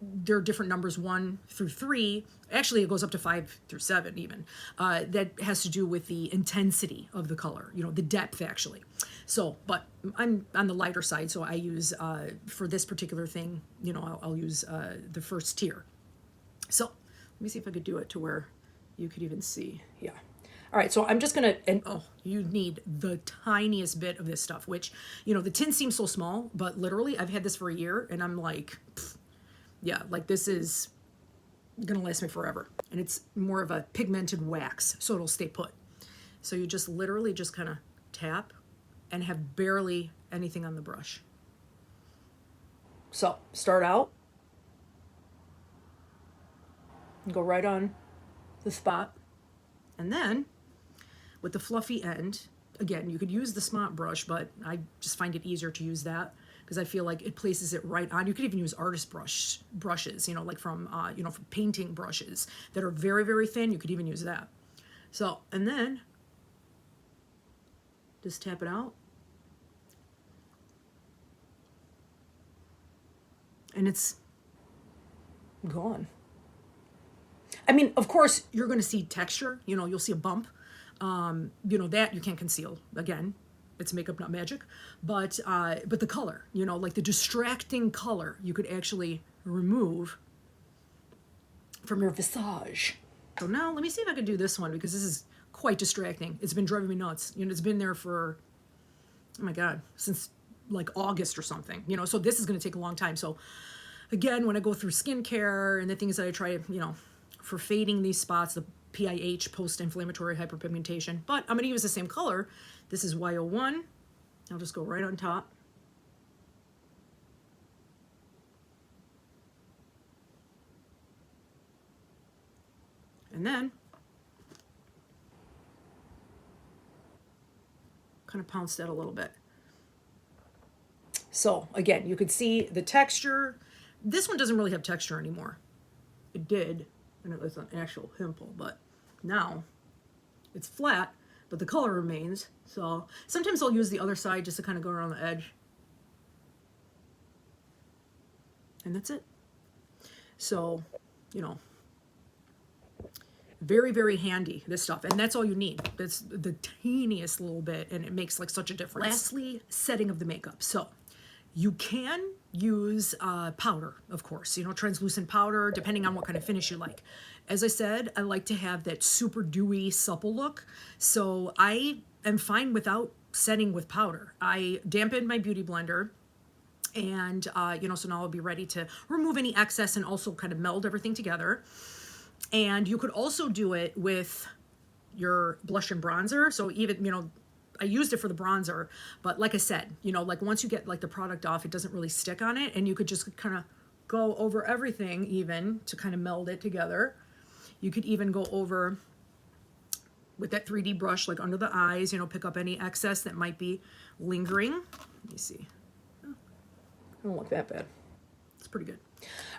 there are different numbers 1 through 3. Actually, it goes up to 5 through 7 even. That has to do with the intensity of the color, the depth actually. So, but I'm on the lighter side, so I use for this particular thing, I'll use the first tier. So let me see if I could do it to where you could even see. Yeah. All right, so I'm just gonna, you need the tiniest bit of this stuff, which, the tin seems so small, but literally I've had this for a year and I'm like, yeah, like this is gonna last me forever. And it's more of a pigmented wax, so it'll stay put. So you just literally just kind of tap and have barely anything on the brush. So start out, go right on the spot, and then with the fluffy end, again, you could use the smart brush, but I just find it easier to use that because I feel like it places it right on. You could even use artist brushes, like from, from painting brushes that are very, very thin. You could even use that. So, and then just tap it out. And it's gone. I mean, of course, you're going to see texture. You'll see a bump. That you can't conceal. Again, it's makeup, not magic. But the color, like the distracting color, you could actually remove from your visage. So now let me see if I can do this one because this is quite distracting. It's been driving me nuts. It's been there for, oh my God, since like August or something. So this is going to take a long time. So again, when I go through skincare and the things that I try, for fading these spots, the PIH, post-inflammatory hyperpigmentation, but I'm going to use the same color. This is YO1. I'll just go right on top. And then kind of pounce that a little bit. So again, you could see the texture. This one doesn't really have texture anymore. It did, and it was an actual pimple, but now it's flat, but the color remains. So sometimes I'll use the other side just to kind of go around the edge. And that's it. So, very, very handy, this stuff. And that's all you need. That's the teeniest little bit, and it makes like such a difference. Lastly, setting of the makeup. So you can use powder, of course, translucent powder, depending on what kind of finish you like. As I said, I like to have that super dewy, supple look. So I am fine without setting with powder. I dampen my beauty blender, and, so now I'll be ready to remove any excess and also kind of meld everything together. And you could also do it with your blush and bronzer. So even, I used it for the bronzer, but like I said, like once you get like the product off, it doesn't really stick on it, and you could just kind of go over everything even to kind of meld it together. You could even go over with that 3D brush, like under the eyes, pick up any excess that might be lingering. Let me see. Oh, I don't look that bad. It's pretty good.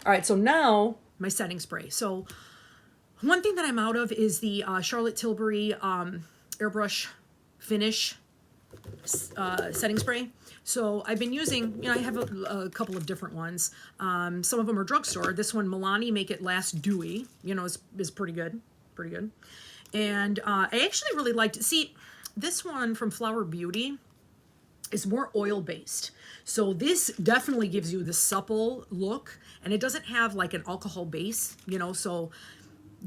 All right, so now my setting spray. So one thing that I'm out of is the Charlotte Tilbury Airbrush Finish setting spray. So I've been using, I have a couple of different ones. Some of them are drugstore. This one, Milani Make It Last Dewy, is pretty good, pretty good. And I actually really liked, see, this one from Flower Beauty is more oil-based. So this definitely gives you the supple look, and it doesn't have like an alcohol base, so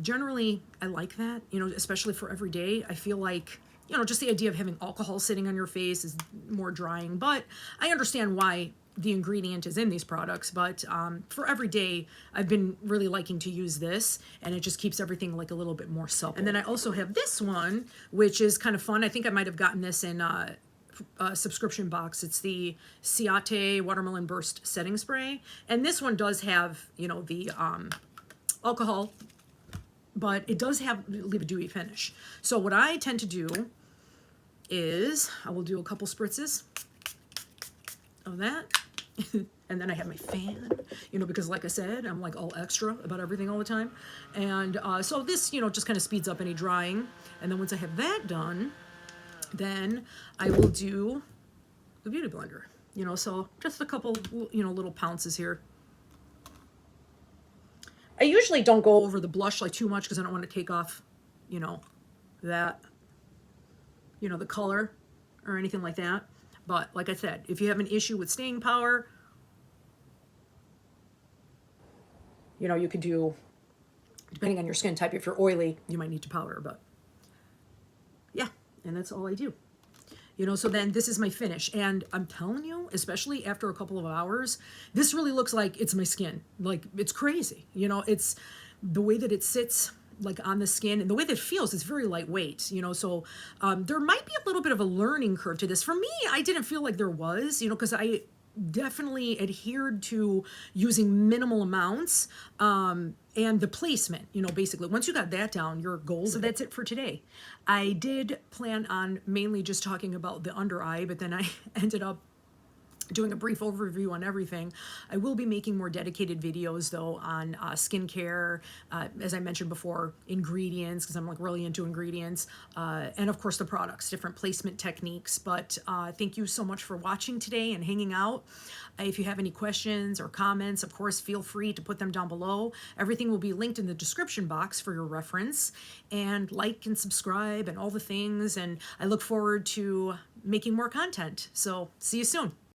generally I like that, especially for every day. I feel like, just the idea of having alcohol sitting on your face is more drying, but I understand why the ingredient is in these products. But for every day, I've been really liking to use this, and it just keeps everything like a little bit more supple. And then I also have this one, which is kind of fun. I think I might have gotten this in a subscription box. It's the Seint Watermelon Burst Setting Spray. And this one does have, the alcohol, but it does leave a dewy finish. So what I tend to do is I will do a couple spritzes of that. And then I have my fan, because like I said, I'm like all extra about everything all the time. And so this, just kind of speeds up any drying. And then once I have that done, then I will do the Beauty Blender, so just a couple, little pounces here. I usually don't go over the blush like too much because I don't want to take off, that, the color or anything like that. But like I said, if you have an issue with staying power, you could do, depending on your skin type, if you're oily, you might need to powder, but yeah, and that's all I do. So then this is my finish, and I'm telling you, especially after a couple of hours, this really looks like it's my skin. Like, it's crazy. It's the way that it sits like on the skin and the way that it feels is very lightweight, so there might be a little bit of a learning curve to this. For me, I didn't feel like there was, because I definitely adhered to using minimal amounts, and the placement, basically once you got that down, you're golden. So that's it for today. I did plan on mainly just talking about the under eye, but then I ended up doing a brief overview on everything. I will be making more dedicated videos though on skincare, as I mentioned before, ingredients, because I'm like really into ingredients, and of course the products, different placement techniques. But thank you so much for watching today and hanging out. If you have any questions or comments, of course, feel free to put them down below. Everything will be linked in the description box for your reference. And like and subscribe and all the things. And I look forward to making more content. So see you soon.